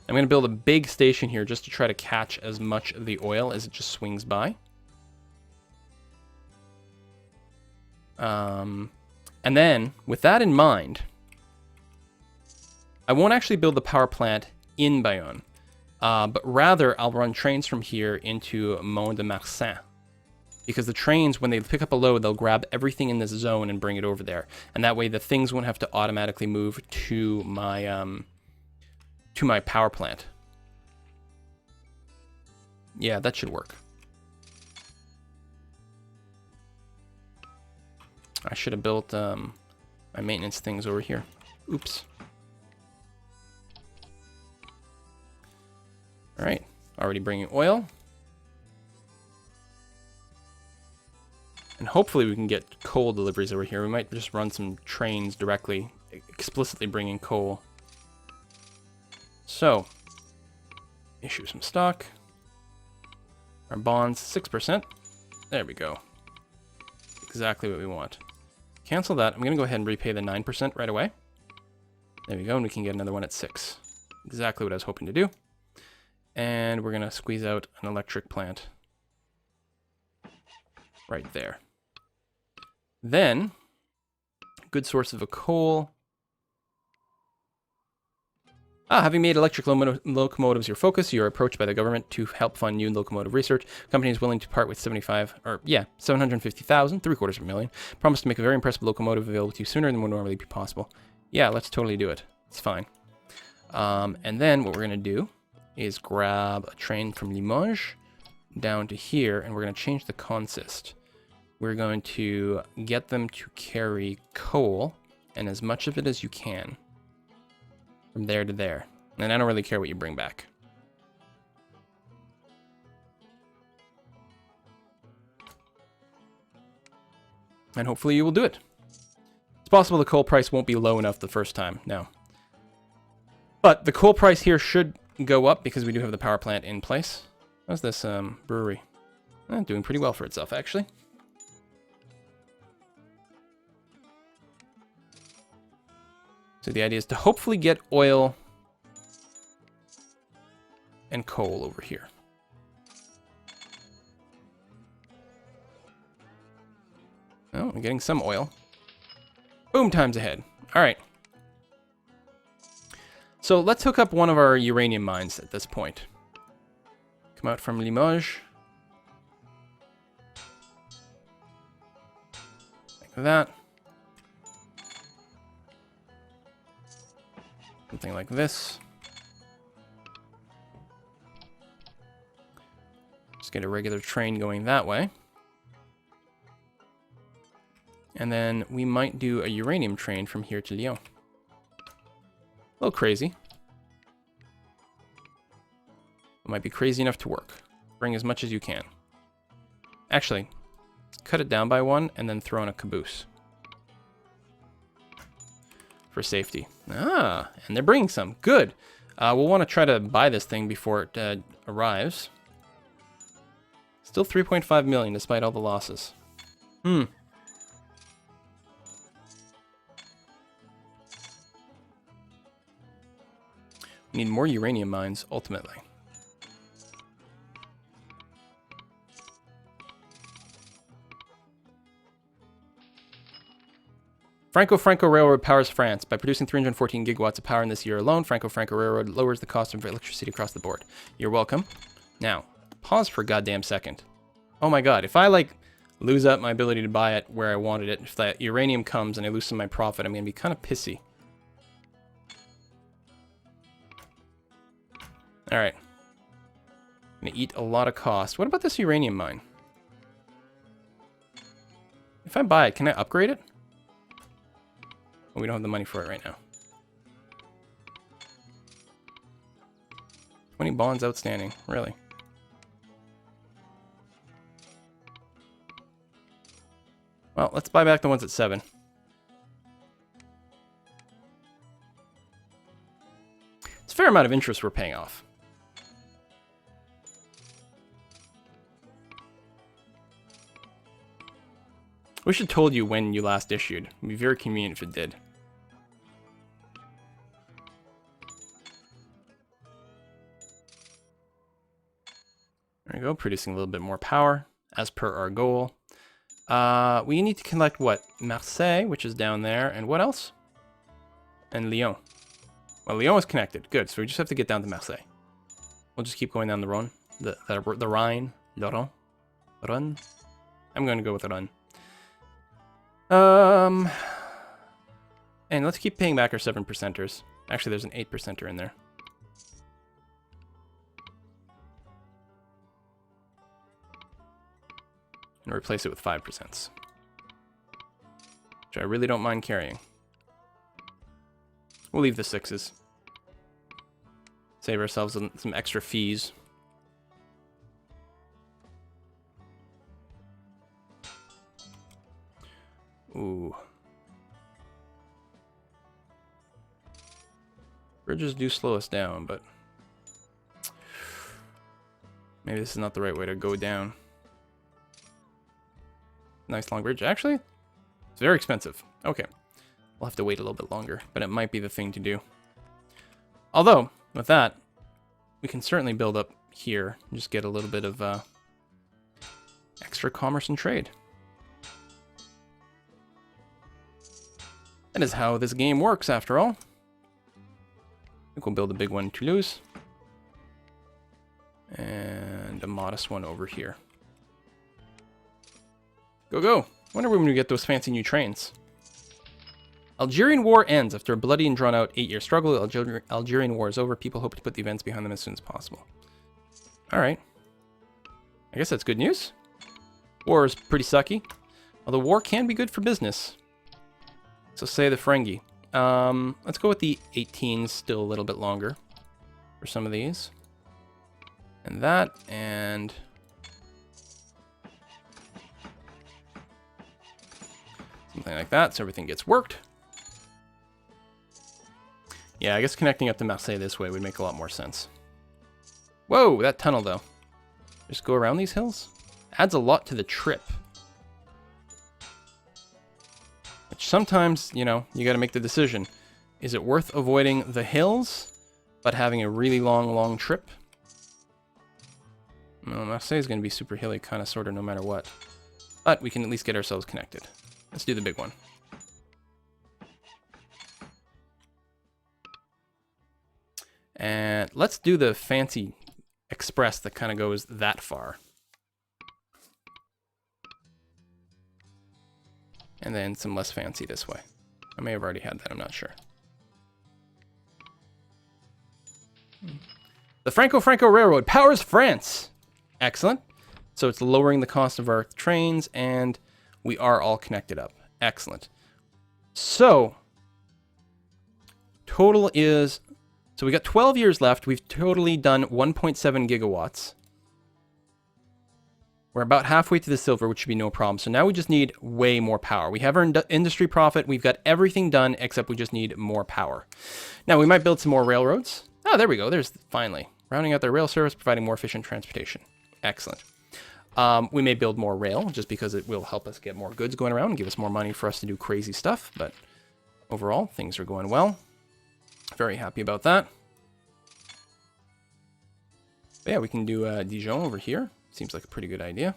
I'm going to build a big station here just to try to catch as much of the oil as it just swings by. And then, with that in mind, I won't actually build the power plant in Bayonne, but rather I'll run trains from here into Mont-de-Marsan. Because the trains, when they pick up a load, they'll grab everything in this zone and bring it over there. And that way the things won't have to automatically move to my power plant. Yeah, that should work. I should have built my maintenance things over here. Oops. All Already bringing oil. And hopefully we can get coal deliveries over here. We might just run some trains directly, explicitly bringing coal. So, issue some stock. Our bonds, 6%. There we go. Exactly what we want. Cancel that. I'm going to go ahead and repay the 9% right away. There we go, and we can get another one at 6. Exactly what I was hoping to do. And we're going to squeeze out an electric plant. Right there. Then, good source of a coal. Having made electric locomotives your focus, you are approached by the government to help fund new locomotive research. Company is willing to part with 750,000, $750,000. Promise to make a very impressive locomotive available to you sooner than would normally be possible. Yeah, let's totally do it. It's fine. And then what we're going to do is grab a train from Limoges down to here, and we're going to change the consist. We're going to get them to carry coal, and as much of it as you can. From there to there. And I don't really care what you bring back. And hopefully you will do it. It's possible the coal price won't be low enough the first time, no. But the coal price here should go up because we do have the power plant in place. How's this brewery? Doing pretty well for itself, actually. So the idea is to hopefully get oil and coal over here. Oh, we're getting some oil. Boom, times ahead. All right. So let's hook up one of our uranium mines at this point. Come out from Limoges. Like that. Something like this. Just get a regular train going that way. And then we might do a uranium train from here to Lyon. A little crazy. It might be crazy enough to work. Bring as much as you can. Actually, let's cut it down by one and then throw in a caboose. For safety. And they're bringing some. Good. We'll want to try to buy this thing before it arrives. Still 3.5 million despite all the losses. We need more uranium mines, ultimately. Franco-Franco Railroad powers France. By producing 314 gigawatts of power in this year alone, Franco-Franco Railroad lowers the cost of electricity across the board. You're welcome. Now, pause for a goddamn second. Oh my god, if I, like, lose up my ability to buy it where I wanted it, if that uranium comes and I lose some of my profit, I'm going to be kind of pissy. Alright. I'm going to eat a lot of cost. What about this uranium mine? If I buy it, can I upgrade it? Well, we don't have the money for it right now. 20 bonds outstanding. Really? Well, let's buy back the ones at 7. It's a fair amount of interest we're paying off. Wish it told you when you last issued. It'd be very convenient if it did. There we go, producing a little bit more power, as per our goal. We need to collect what? Marseille, which is down there, and what else? And Lyon. Well, Lyon is connected. Good, so we just have to get down to Marseille. We'll just keep going down the Rhone. The Rhine. Le Rhone. Rhone. I'm going to go with Rhone. And let's keep paying back our 7%ers. Actually, there's an 8%er in there. And replace it with 5%. Which I really don't mind carrying. We'll leave the 6s. Save ourselves some extra fees. Ooh. Bridges do slow us down, but maybe this is not the right way to go down. Nice long bridge. Actually, it's very expensive. Okay. We'll have to wait a little bit longer, but it might be the thing to do. Although, with that, we can certainly build up here and just get a little bit of extra commerce and trade. That is how this game works, after all. I think we'll build a big one in Toulouse. And a modest one over here. Go, go! Wonder when we get those fancy new trains. Algerian War ends. After a bloody and drawn-out 8-year struggle, Algerian War is over. People hope to put the events behind them as soon as possible. Alright. I guess that's good news. War is pretty sucky. Although war can be good for business. So say the Ferengi. Let's go with the 18s still a little bit longer for some of these. And that, and something like that, so everything gets worked. Yeah, I guess connecting up to Marseille this way would make a lot more sense. Whoa, that tunnel though. Just go around these hills? Adds a lot to the trip. Which sometimes, you know, you gotta make the decision. Is it worth avoiding the hills, but having a really long trip? Well, Marseille is gonna be super hilly, kinda, sorta, no matter what. But we can at least get ourselves connected. Let's do the big one. And let's do the fancy express that kind of goes that far. And then some less fancy this way. I may have already had that, I'm not sure. The Franco-Franco Railroad powers France. Excellent. So it's lowering the cost of our trains, and we are all connected up. Excellent. So, total is... So we got 12 years left. We've totally done 1.7 gigawatts. We're about halfway to the silver, which should be no problem. So now we just need way more power. We have our industry profit. We've got everything done, except we just need more power. Now, we might build some more railroads. Oh, there we go. There's finally. Rounding out their rail service, providing more efficient transportation. Excellent. We may build more rail, just because it will help us get more goods going around and give us more money for us to do crazy stuff. But overall, things are going well. Very happy about that. But yeah, we can do Dijon over here. Seems like a pretty good idea.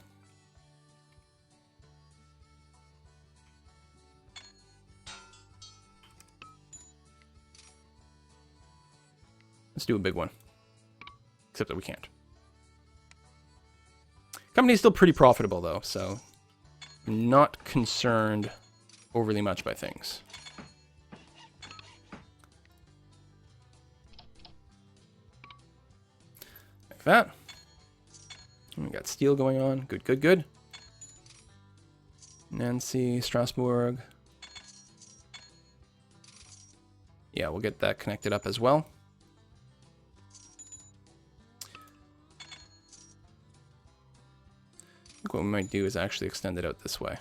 Let's do a big one. Except that we can't. Company's still pretty profitable though, so I'm not concerned overly much by things. Like that. And we got steel going on. Good, good, good. Nancy, Strasbourg. Yeah, we'll get that connected up as well. I think what we might do is actually extend it out this way.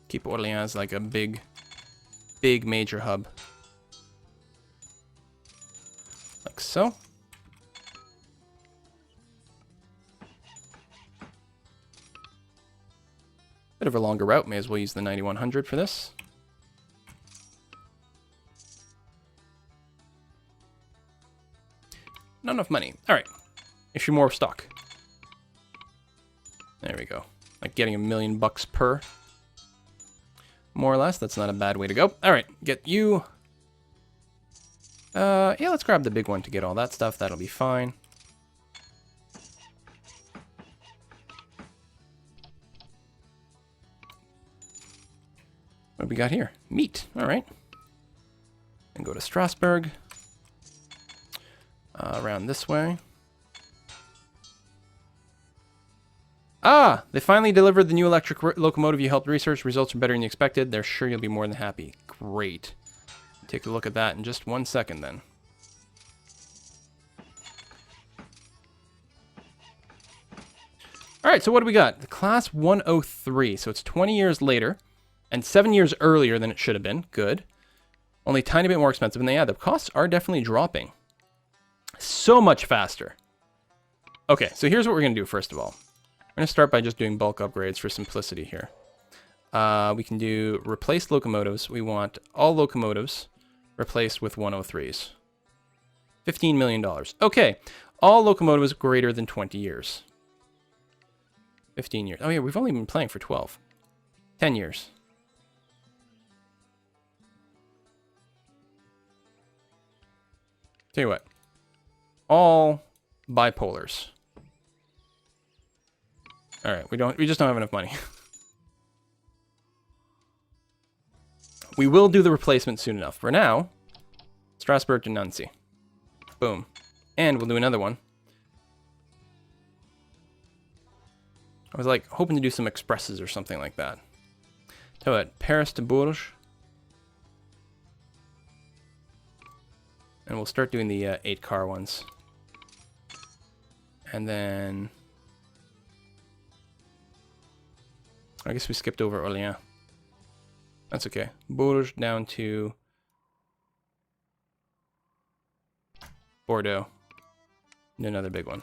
Keep Orléans like a big major hub. Like so. Bit of a longer route, may as well use the 9100 for this. Not enough money. Alright. Issue more stock. There we go. Like getting $1 million per. More or less. That's not a bad way to go. Alright, get you. Yeah, let's grab the big one to get all that stuff. That'll be fine. What do we got here? Meat. Alright. And go to Strasbourg. Around this way. Ah! They finally delivered the new electric locomotive you helped research. Results are better than you expected. They're sure you'll be more than happy. Great. Take a look at that in just 1 second then. Alright, so what do we got? The class 103. So it's 20 years later. And 7 years earlier than it should have been. Good. Only a tiny bit more expensive. And yeah, the costs are definitely dropping. So much faster. Okay, so here's what we're going to do first of all. We're going to start by just doing bulk upgrades for simplicity here. We can do replace locomotives. We want all locomotives replaced with 103s. $15 million. Okay, all locomotives greater than 20 years. 15 years. Oh yeah, we've only been playing for 12. 10 years. Tell you what. All bipolars. All right, we just don't have enough money. We will do the replacement soon enough. For now, Strasbourg to Nancy. Boom. And we'll do another one. I was like hoping to do some expresses or something like that. Tell you what, Paris to Bourges. And we'll start doing the 8-car ones. And then... I guess we skipped over Orléans. That's okay. Bourges down to Bordeaux. And another big one.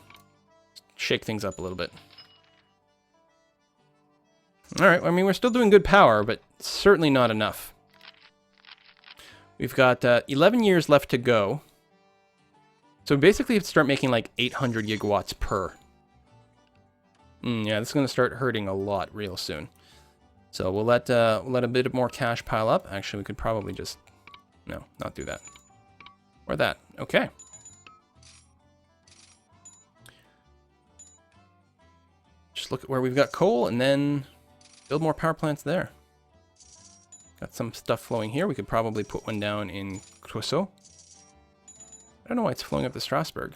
Shake things up a little bit. Alright, I mean, we're still doing good power, but certainly not enough. We've got 11 years left to go. So basically, we have to start making like 800 gigawatts per. Yeah, this is going to start hurting a lot real soon. So we'll let a bit more cash pile up. Actually, we could probably just... No, not do that. Or that. Okay. Just look at where we've got coal and then build more power plants there. Got some stuff flowing here. We could probably put one down in Creusot. I don't know why it's flowing up to Strasbourg.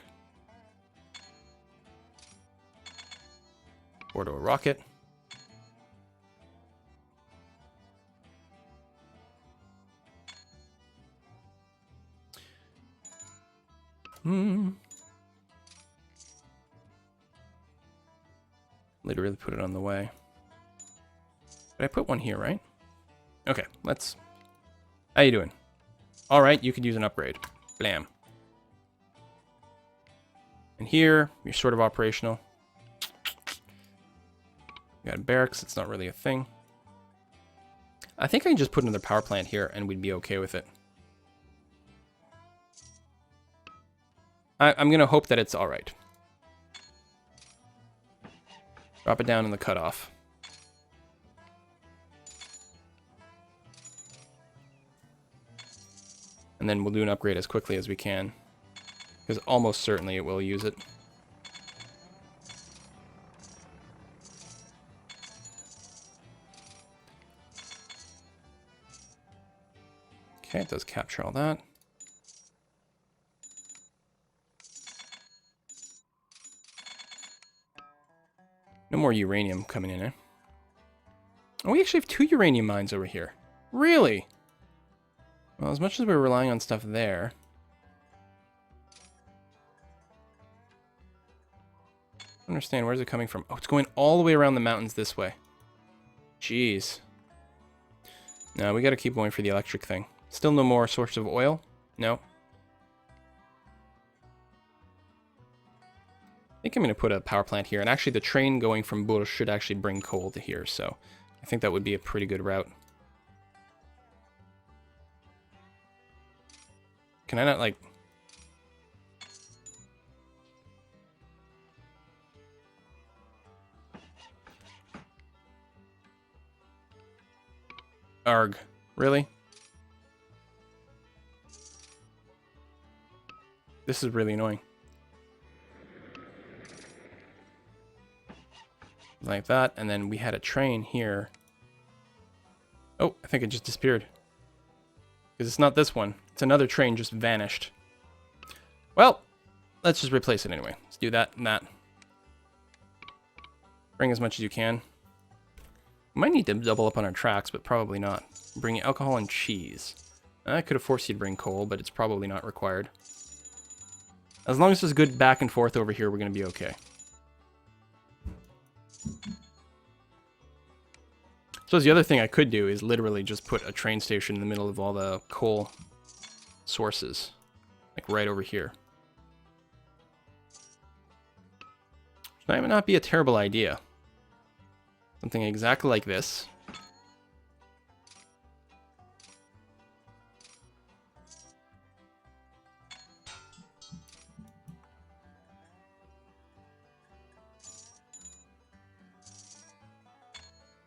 Bordeaux rocket. Literally put it on the way. Did I put one here, right? Okay, let's... How you doing? Alright, you could use an upgrade. Blam. And here, you're sort of operational. You got a barracks, it's not really a thing. I think I can just put another power plant here and we'd be okay with it. I'm going to hope that it's alright. Drop it down in the cutoff. And then we'll do an upgrade as quickly as we can. Because almost certainly it will use it. Okay, it does capture all that. No more uranium coming in, eh? Oh, we actually have 2 uranium mines over here. Really? Well, as much as we're relying on stuff there... I don't understand, where's it coming from? Oh, it's going all the way around the mountains this way. Jeez. No, we gotta keep going for the electric thing. Still no more source of oil? No. I think I'm going to put a power plant here. And actually, the train going from Bourges should actually bring coal to here. So I think that would be a pretty good route. Can I not, like... Arg. Really? This is really annoying. Like that, and then we had a train here. Oh, I think it just disappeared. Because it's not this one. It's another train just vanished. Well, let's just replace it anyway. Let's do that and that. Bring as much as you can. We might need to double up on our tracks, but probably not. Bring alcohol and cheese. I could have forced you to bring coal, but it's probably not required. As long as there's good back and forth over here, we're going to be okay. So the other thing I could do is literally just put a train station in the middle of all the coal sources. Like right over here. That might not be a terrible idea. Something exactly like this.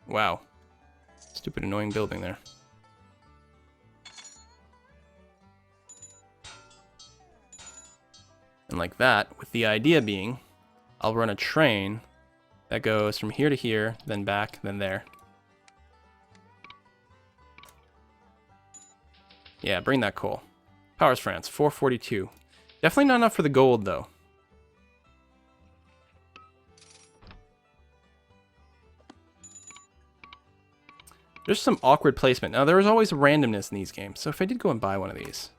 Wow. Stupid annoying building there. And like that, with the idea being, I'll run a train that goes from here to here, then back, then there. Yeah, bring that coal. Powers France, 442. Definitely not enough for the gold, though. There's some awkward placement. Now, there is always randomness in these games, so if I did go and buy one of these...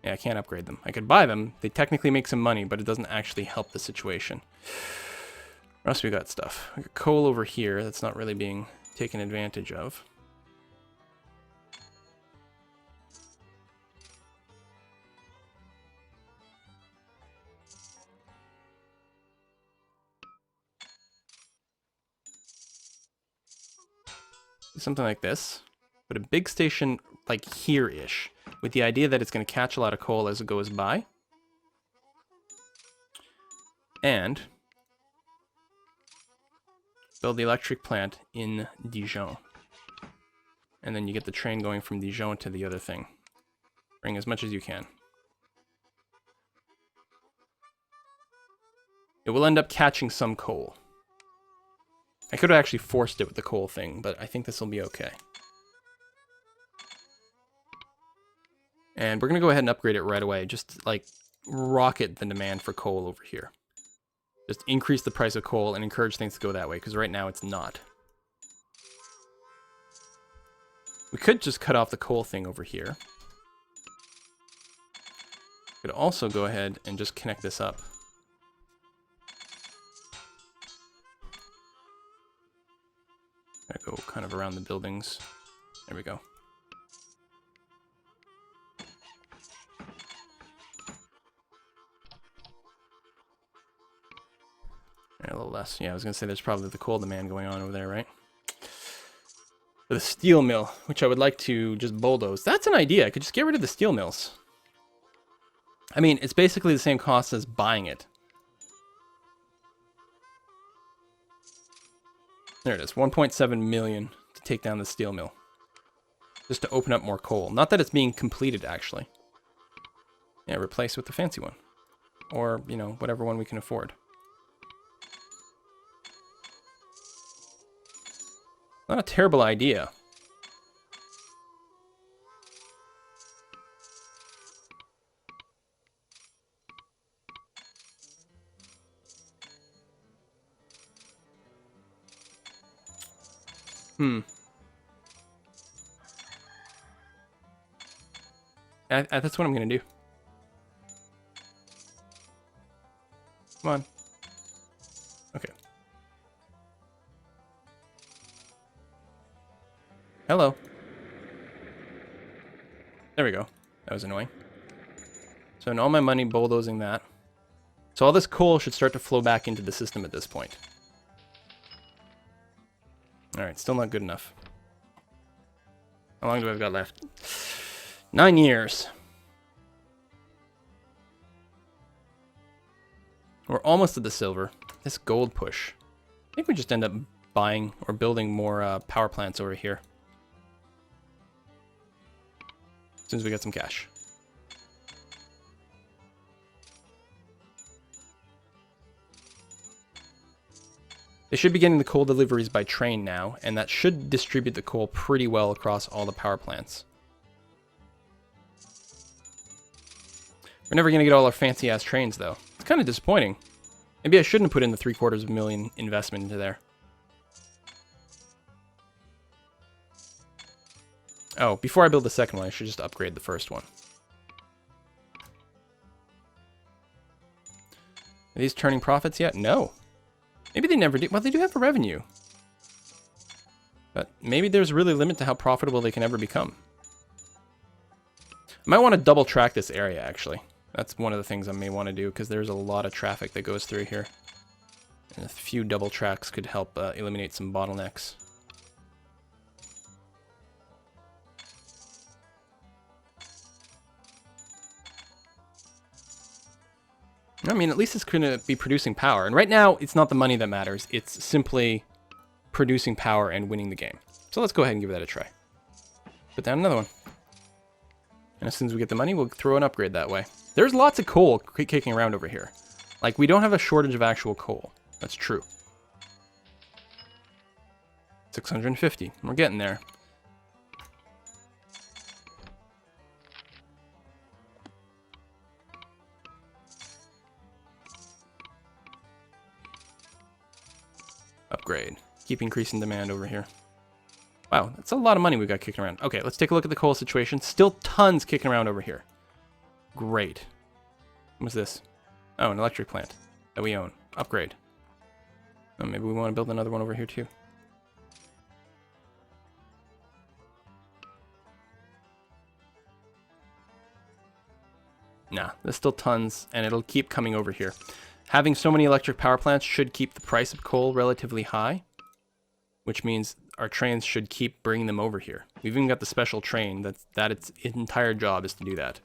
Yeah, I can't upgrade them. I could buy them. They technically make some money, but it doesn't actually help the situation. What else we got stuff? We got coal over here that's not really being taken advantage of. Something like this. Put a big station like here-ish, with the idea that it's going to catch a lot of coal as it goes by. And build the electric plant in Dijon. And then you get the train going from Dijon to the other thing. Bring as much as you can. It will end up catching some coal. I could have actually forced it with the coal thing, but I think this will be okay. And we're going to go ahead and upgrade it right away. Just, like, rocket the demand for coal over here. Just increase the price of coal and encourage things to go that way, because right now it's not. We could just cut off the coal thing over here. Could also go ahead and just connect this up. Gotta go kind of around the buildings. There we go. A little less. Yeah, I was gonna say there's probably the coal demand going on over there, right? The steel mill, which I would like to just bulldoze. That's an idea. I could just get rid of the steel mills. I mean, it's basically the same cost as buying it. There it is, 1.7 million to take down the steel mill. Just to open up more coal. Not that it's being completed, actually. Yeah, replace with the fancy one. Or, you know, whatever one we can afford. Not a terrible idea. That's what I'm gonna do. Come on. Okay. Hello. There we go. That was annoying. So in all my money bulldozing that. So all this coal should start to flow back into the system at this point. Alright, still not good enough. How long do I've got left? 9 years. We're almost at the silver. This gold push. I think we just end up buying or building more power plants over here. As soon as we get some cash. They should be getting the coal deliveries by train now, and that should distribute the coal pretty well across all the power plants. We're never going to get all our fancy-ass trains, though. It's kind of disappointing. Maybe I shouldn't have put in the $750,000 investment into there. Oh, before I build the second one, I should just upgrade the first one. Are these turning profits yet? No. Maybe they never do. Well, they do have a revenue. But maybe there's really a limit to how profitable they can ever become. I might want to double track this area, actually. That's one of the things I may want to do, because there's a lot of traffic that goes through here. And a few double tracks could help eliminate some bottlenecks. I mean, at least it's going to be producing power. And right now, it's not the money that matters. It's simply producing power and winning the game. So let's go ahead and give that a try. Put down another one. And as soon as we get the money, we'll throw an upgrade that way. There's lots of coal kicking around over here. Like, we don't have a shortage of actual coal. That's true. 650. We're getting there. Upgrade. Keep increasing demand over here. Wow, that's a lot of money we got kicking around. Okay, let's take a look at the coal situation. Still tons kicking around over here. Great. What's this? Oh, an electric plant that we own. Upgrade. Oh, maybe we want to build another one over here too. Nah, there's still tons, and it'll keep coming over here. Having so many electric power plants should keep the price of coal relatively high, which means our trains should keep bringing them over here. We've even got the special train that its entire job is to do that.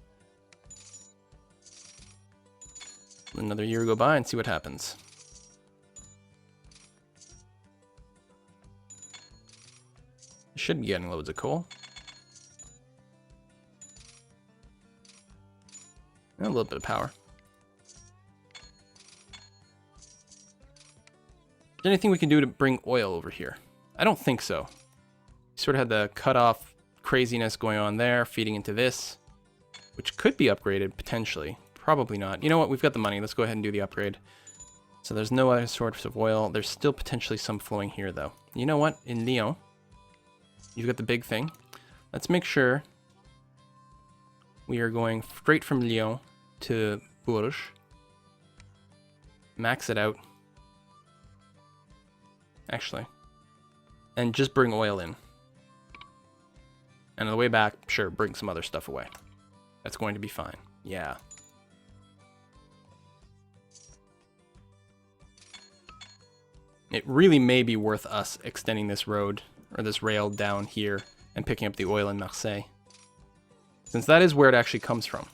Another year go by and see what happens. Should be getting loads of coal. And a little bit of power. Is there anything we can do to bring oil over here? I don't think so. Sort of had the cutoff craziness going on there, feeding into this, which could be upgraded potentially. Probably not. You know what? We've got the money. Let's go ahead and do the upgrade. So there's no other source of oil. There's still potentially some flowing here, though. You know what? In Lyon, you've got the big thing. Let's make sure we are going straight from Lyon to Bourges. Max it out. Actually. And just bring oil in. And on the way back, sure, bring some other stuff away. That's going to be fine. Yeah. It really may be worth us extending this road, or this rail down here, and picking up the oil in Marseille. Since that is where it actually comes from.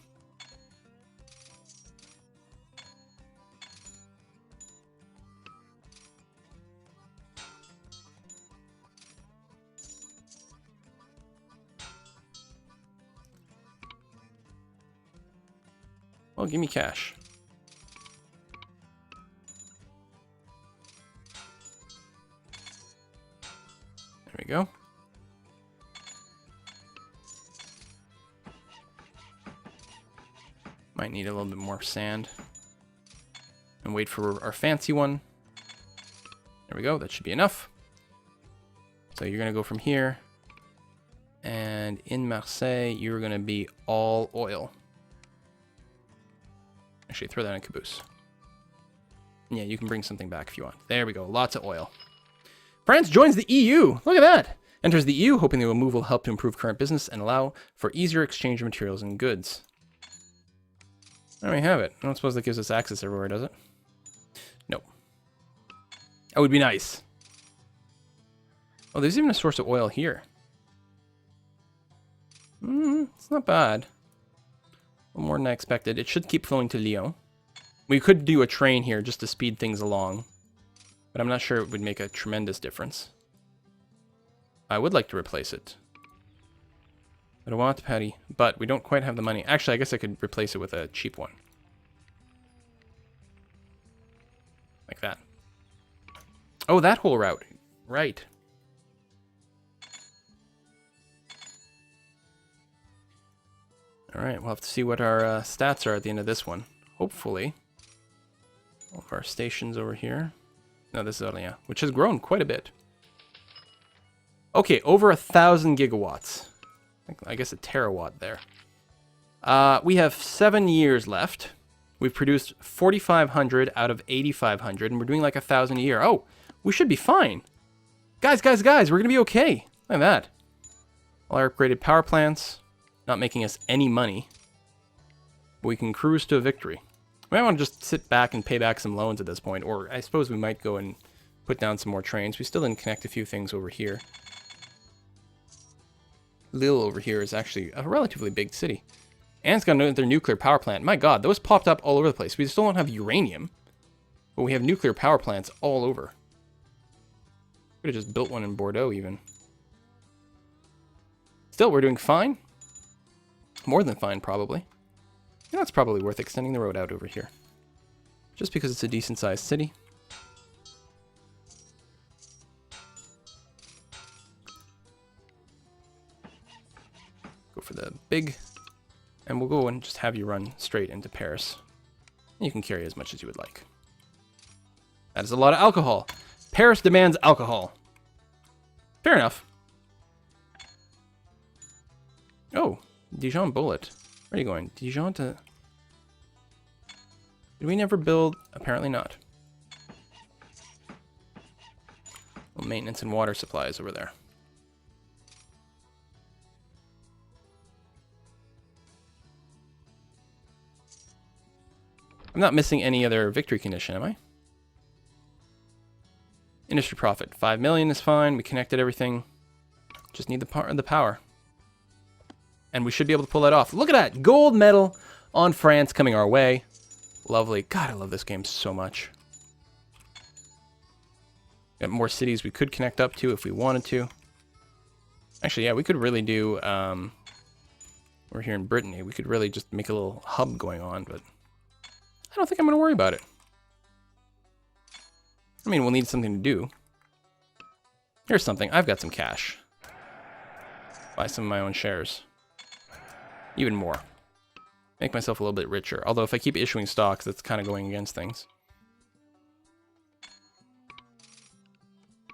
Well, give me cash. There we go. Might need a little bit more sand. And wait for our fancy one. There we go, that should be enough. So you're gonna go from here. And in Marseille, you're gonna be all oil. Actually, throw that in caboose. Yeah, you can bring something back if you want. There we go. Lots of oil. France joins the EU. Look at that. Enters the EU, hoping the move will help to improve current business and allow for easier exchange of materials and goods. There we have it. I don't suppose that gives us access everywhere, does it? Nope. That would be nice. Oh, there's even a source of oil here. It's not bad. More than I expected. It should keep flowing to Lyon. We could do a train here just to speed things along, but I'm not sure it would make a tremendous difference. I would like to replace it. I don't want Patty, but we don't quite have the money. Actually, I guess I could replace it with a cheap one. Like that. Oh, that whole route. Right. Alright, we'll have to see what our stats are at the end of this one. Hopefully. All of our stations over here. No, this is Orléans, which has grown quite a bit. Okay, over 1,000 gigawatts. I guess a terawatt there. We have 7 years left. We've produced 4,500 out of 8,500, and we're doing like 1,000 a year. Oh, we should be fine. Guys, guys, guys, we're going to be okay. Look at that. All our upgraded power plants, not making us any money. But we can cruise to a victory. We might want to just sit back and pay back some loans at this point. Or I suppose we might go and put down some more trains. We still didn't connect a few things over here. Lille over here is actually a relatively big city. And it's got another nuclear power plant. My god, those popped up all over the place. We still don't have uranium. But we have nuclear power plants all over. Could have just built one in Bordeaux even. Still, we're doing fine. More than fine, probably. Yeah, it's probably worth extending the road out over here. Just because it's a decent-sized city. Go for the big. And we'll go and just have you run straight into Paris. And you can carry as much as you would like. That is a lot of alcohol. Paris demands alcohol. Fair enough. Oh, Dijon bullet. Where are you going? Dijon to... Did we never build? Apparently not. Well, maintenance and water supplies over there. I'm not missing any other victory condition, am I? Industry profit. 5 million is fine. We connected everything. Just need the power. And we should be able to pull that off. Look at that! Gold medal on France coming our way. Lovely. God, I love this game so much. Got more cities we could connect up to if we wanted to. Actually, yeah, we could really do... we're here in Brittany. We could really just make a little hub going on, but... I don't think I'm going to worry about it. I mean, we'll need something to do. Here's something. I've got some cash. Buy some of my own shares. Even more. Make myself a little bit richer. Although if I keep issuing stocks, that's kind of going against things.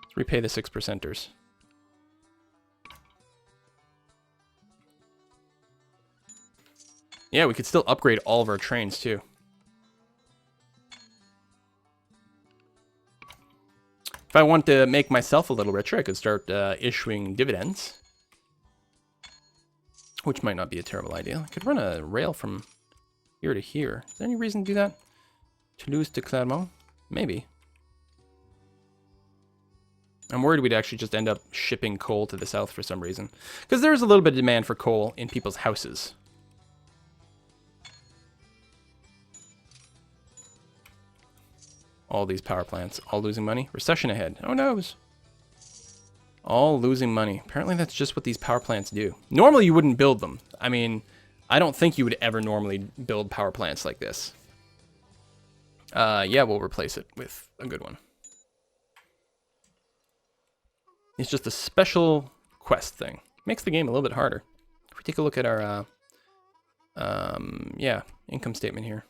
Let's repay the 6%ers. Yeah, we could still upgrade all of our trains, too. If I want to make myself a little richer, I could start issuing dividends. Which might not be a terrible idea. I could run a rail from here to here. Is there any reason to do that? Toulouse to Clermont? Maybe. I'm worried we'd actually just end up shipping coal to the south for some reason. Because there's a little bit of demand for coal in people's houses. All these power plants, all losing money. Recession ahead. Oh no. All losing money. Apparently that's just what these power plants do. Normally you wouldn't build them. I mean, I don't think you would ever normally build power plants like this. Yeah, we'll replace it with a good one. It's just a special quest thing. Makes the game a little bit harder. If we take a look at our, yeah, income statement here.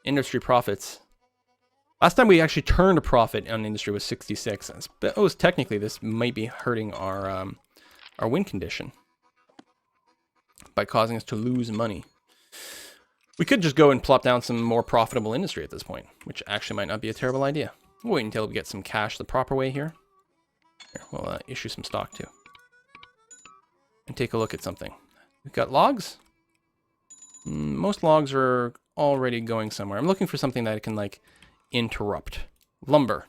Industry profits. Last time we actually turned a profit on industry was 66. I suppose technically this might be hurting our win condition by causing us to lose money. We could just go and plop down some more profitable industry at this point, which actually might not be a terrible idea. We'll wait until we get some cash the proper way here. Here, we'll issue some stock too. And take a look at something. We've got logs. Most logs are already going somewhere. I'm looking for something that can like interrupt. Lumber.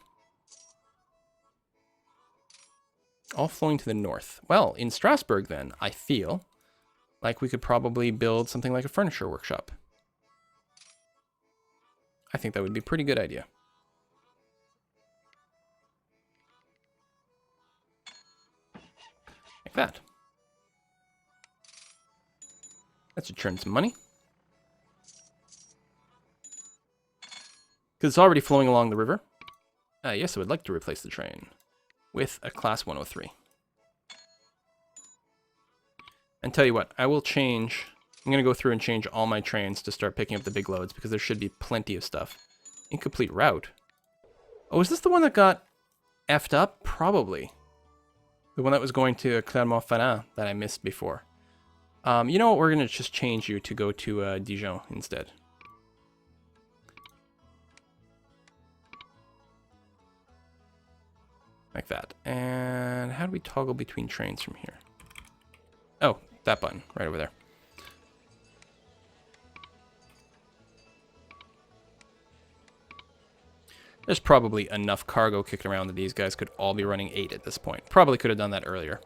All flowing to the north. Well, in Strasbourg then, I feel like we could probably build something like a furniture workshop. I think that would be a pretty good idea. Like that. That should turn some money. Because it's already flowing along the river. Yes, I would like to replace the train with a Class 103. And tell you what, I will change... I'm going to go through and change all my trains to start picking up the big loads, because there should be plenty of stuff. Incomplete route. Oh, is this the one that got effed up? Probably. The one that was going to Clermont-Ferrand that I missed before. You know what, we're going to just change you to go to Dijon instead. Like that. And how do we toggle between trains from here? Oh, that button right over there. There's probably enough cargo kicking around that these guys could all be running 8 at this point. Probably could have done that earlier.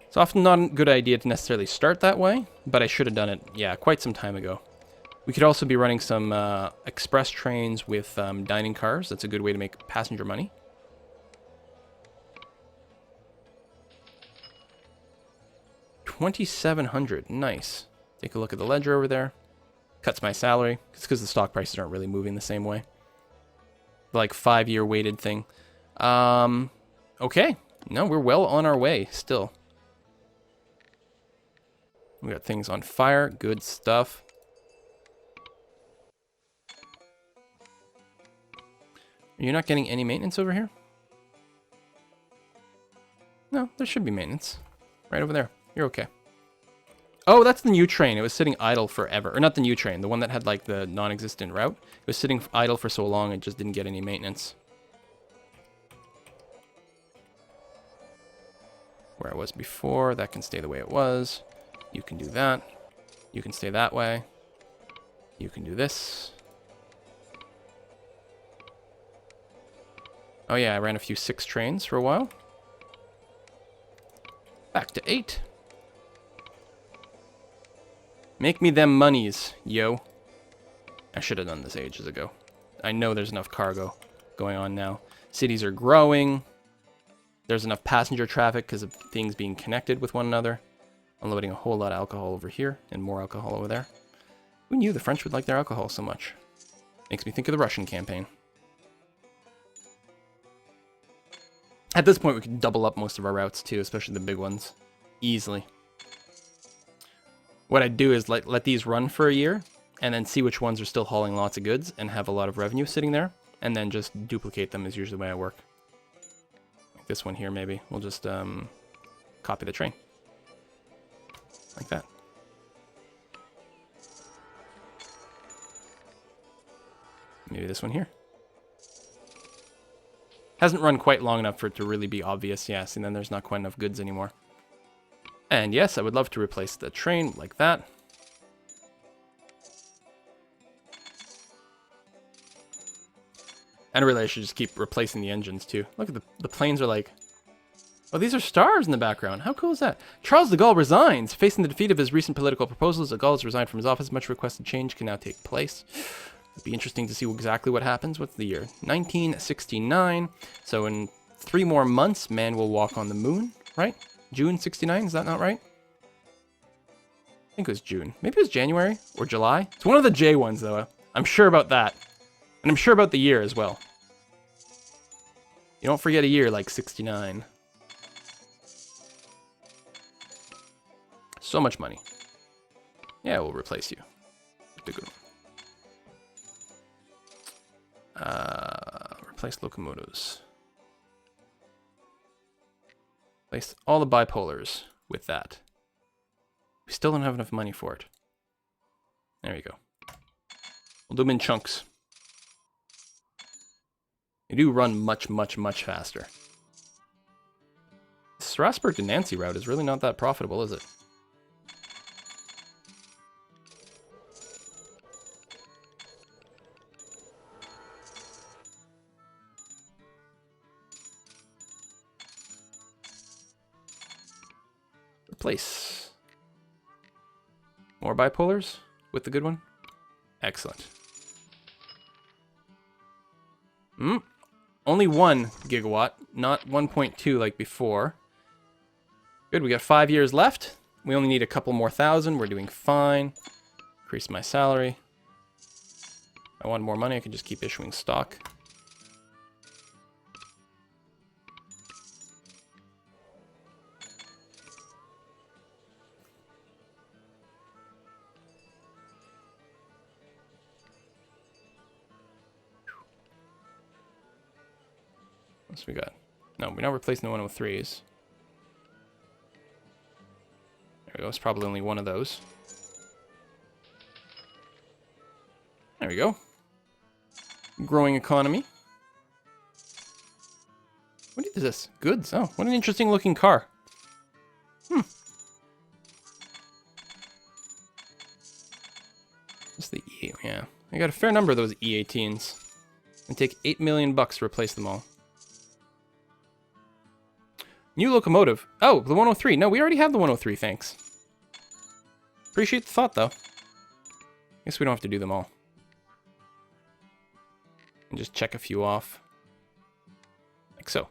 It's often not a good idea to necessarily start that way, but I should have done it, yeah, quite some time ago. We could also be running some express trains with dining cars. That's a good way to make passenger money. $2,700, nice. Take a look at the ledger over there. Cuts my salary. It's because the stock prices aren't really moving the same way. Like 5-year weighted thing. Okay. No, we're well on our way still. We got things on fire. Good stuff. Are you not getting any maintenance over here? No, there should be maintenance. Right over there. You're okay. Oh, that's the new train. It was sitting idle forever. Or not the new train. The one that had like the non-existent route. It was sitting idle for so long it just didn't get any maintenance. Where I was before. That can stay the way it was. You can do that. You can stay that way. You can do this. Oh yeah, I ran a few 6 trains for a while. Back to 8. Make me them monies, yo. I should have done this ages ago. I know there's enough cargo going on now. Cities are growing. There's enough passenger traffic because of things being connected with one another. Unloading a whole lot of alcohol over here and more alcohol over there. Who knew the French would like their alcohol so much? Makes me think of the Russian campaign. At this point, we can double up most of our routes too, especially the big ones. Easily. What I'd do is let these run for a year and then see which ones are still hauling lots of goods and have a lot of revenue sitting there, and then just duplicate them is usually the way I work. Like this one here, maybe. We'll just copy the train. Like that. Maybe this one here. Hasn't run quite long enough for it to really be obvious, yes, and then there's not quite enough goods anymore. And yes, I would love to replace the train like that. And really, I should just keep replacing the engines too. Look at the planes are like... Oh, these are stars in the background. How cool is that? Charles de Gaulle resigns. Facing the defeat of his recent political proposals, de Gaulle has resigned from his office. Much requested change can now take place. It'd be interesting to see exactly what happens. What's the year? 1969. So in 3 more months, man will walk on the moon, right? June 69, is that not right? I think it was June. Maybe it was January or July. It's one of the J ones, though. I'm sure about that. And I'm sure about the year as well. You don't forget a year like 69. So much money. Yeah, we'll replace you. The good one. Replace locomotives. Replace all the bipolars with that. We still don't have enough money for it. There you go. We'll do them in chunks. They do run much, much, much faster. The Strasbourg to Nancy route is really not that profitable, is it? Replace. More bipolars with the good one. Excellent. Only 1 gigawatt, not 1.2 like before. Good, we got 5 years left. We only need a couple more thousand. We're doing fine. Increase my salary. If I want more money, I can just keep issuing stock. What's we got? No, we're not replacing the 103s. There we go. It's probably only one of those. There we go. Growing economy. What is this? Goods. Oh, what an interesting looking car. What's the E? Yeah. I got a fair number of those E18s. And take 8 million bucks to replace them all. New locomotive. Oh, the 103. No, we already have the 103, thanks. Appreciate the thought, though. Guess we don't have to do them all. And just check a few off. Like so.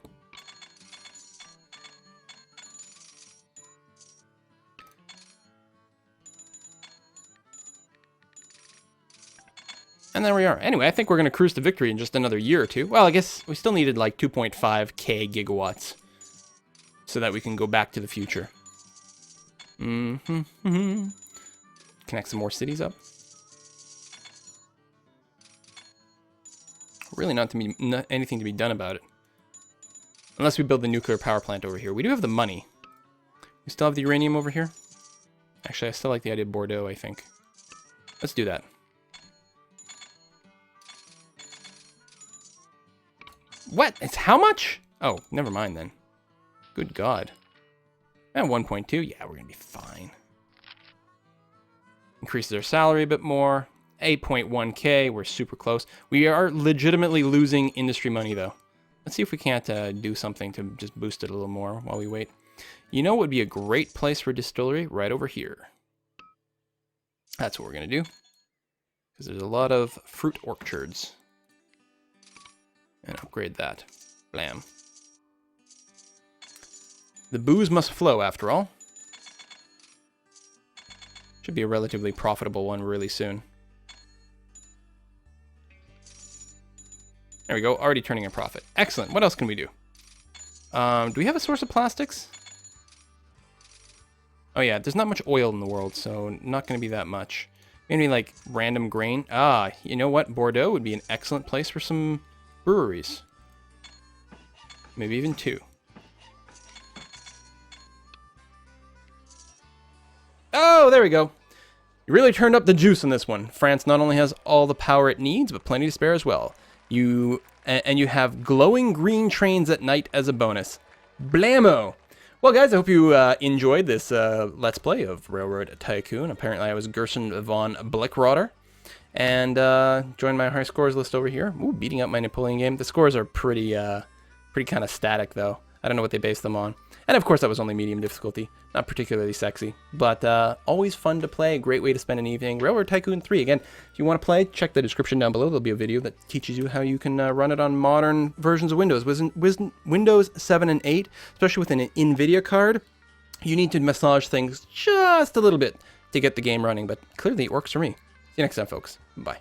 And there we are. Anyway, I think we're going to cruise to victory in just another year or two. Well, I guess we still needed like 2.5k gigawatts. So that we can go back to the future. Connect some more cities up. Really not anything to be done about it. Unless we build the nuclear power plant over here. We do have the money. We still have the uranium over here. Actually, I still like the idea of Bordeaux, I think. Let's do that. What? It's how much? Oh, never mind then. Good God. And 1.2. Yeah, we're going to be fine. Increases our salary a bit more. 8.1k. We're super close. We are legitimately losing industry money, though. Let's see if we can't do something to just boost it a little more while we wait. You know what would be a great place for a distillery? Right over here. That's what we're going to do. Because there's a lot of fruit orchards. And upgrade that. Blam. The booze must flow, after all. Should be a relatively profitable one really soon. There we go, already turning a profit. Excellent, what else can we do? Do we have a source of plastics? Oh yeah, there's not much oil in the world, so not going to be that much. Maybe like random grain. Ah, you know what? Bordeaux would be an excellent place for some breweries. Maybe even 2. Oh, there we go. You really turned up the juice on this one. France not only has all the power it needs, but plenty to spare as well. You have glowing green trains at night as a bonus. Blammo! Well, guys, I hope you enjoyed this Let's Play of Railroad Tycoon. Apparently, I was Gerson von Blickrotter. And join my high scores list over here. Ooh, beating up my Napoleon game. The scores are pretty kind of static, though. I don't know what they base them on. And of course, that was only medium difficulty. Not particularly sexy, but always fun to play. Great way to spend an evening. Railroad Tycoon 3. Again, if you want to play, check the description down below. There'll be a video that teaches you how you can run it on modern versions of Windows. Windows 7 and 8, especially with an NVIDIA card, you need to massage things just a little bit to get the game running, but clearly it works for me. See you next time, folks. Bye.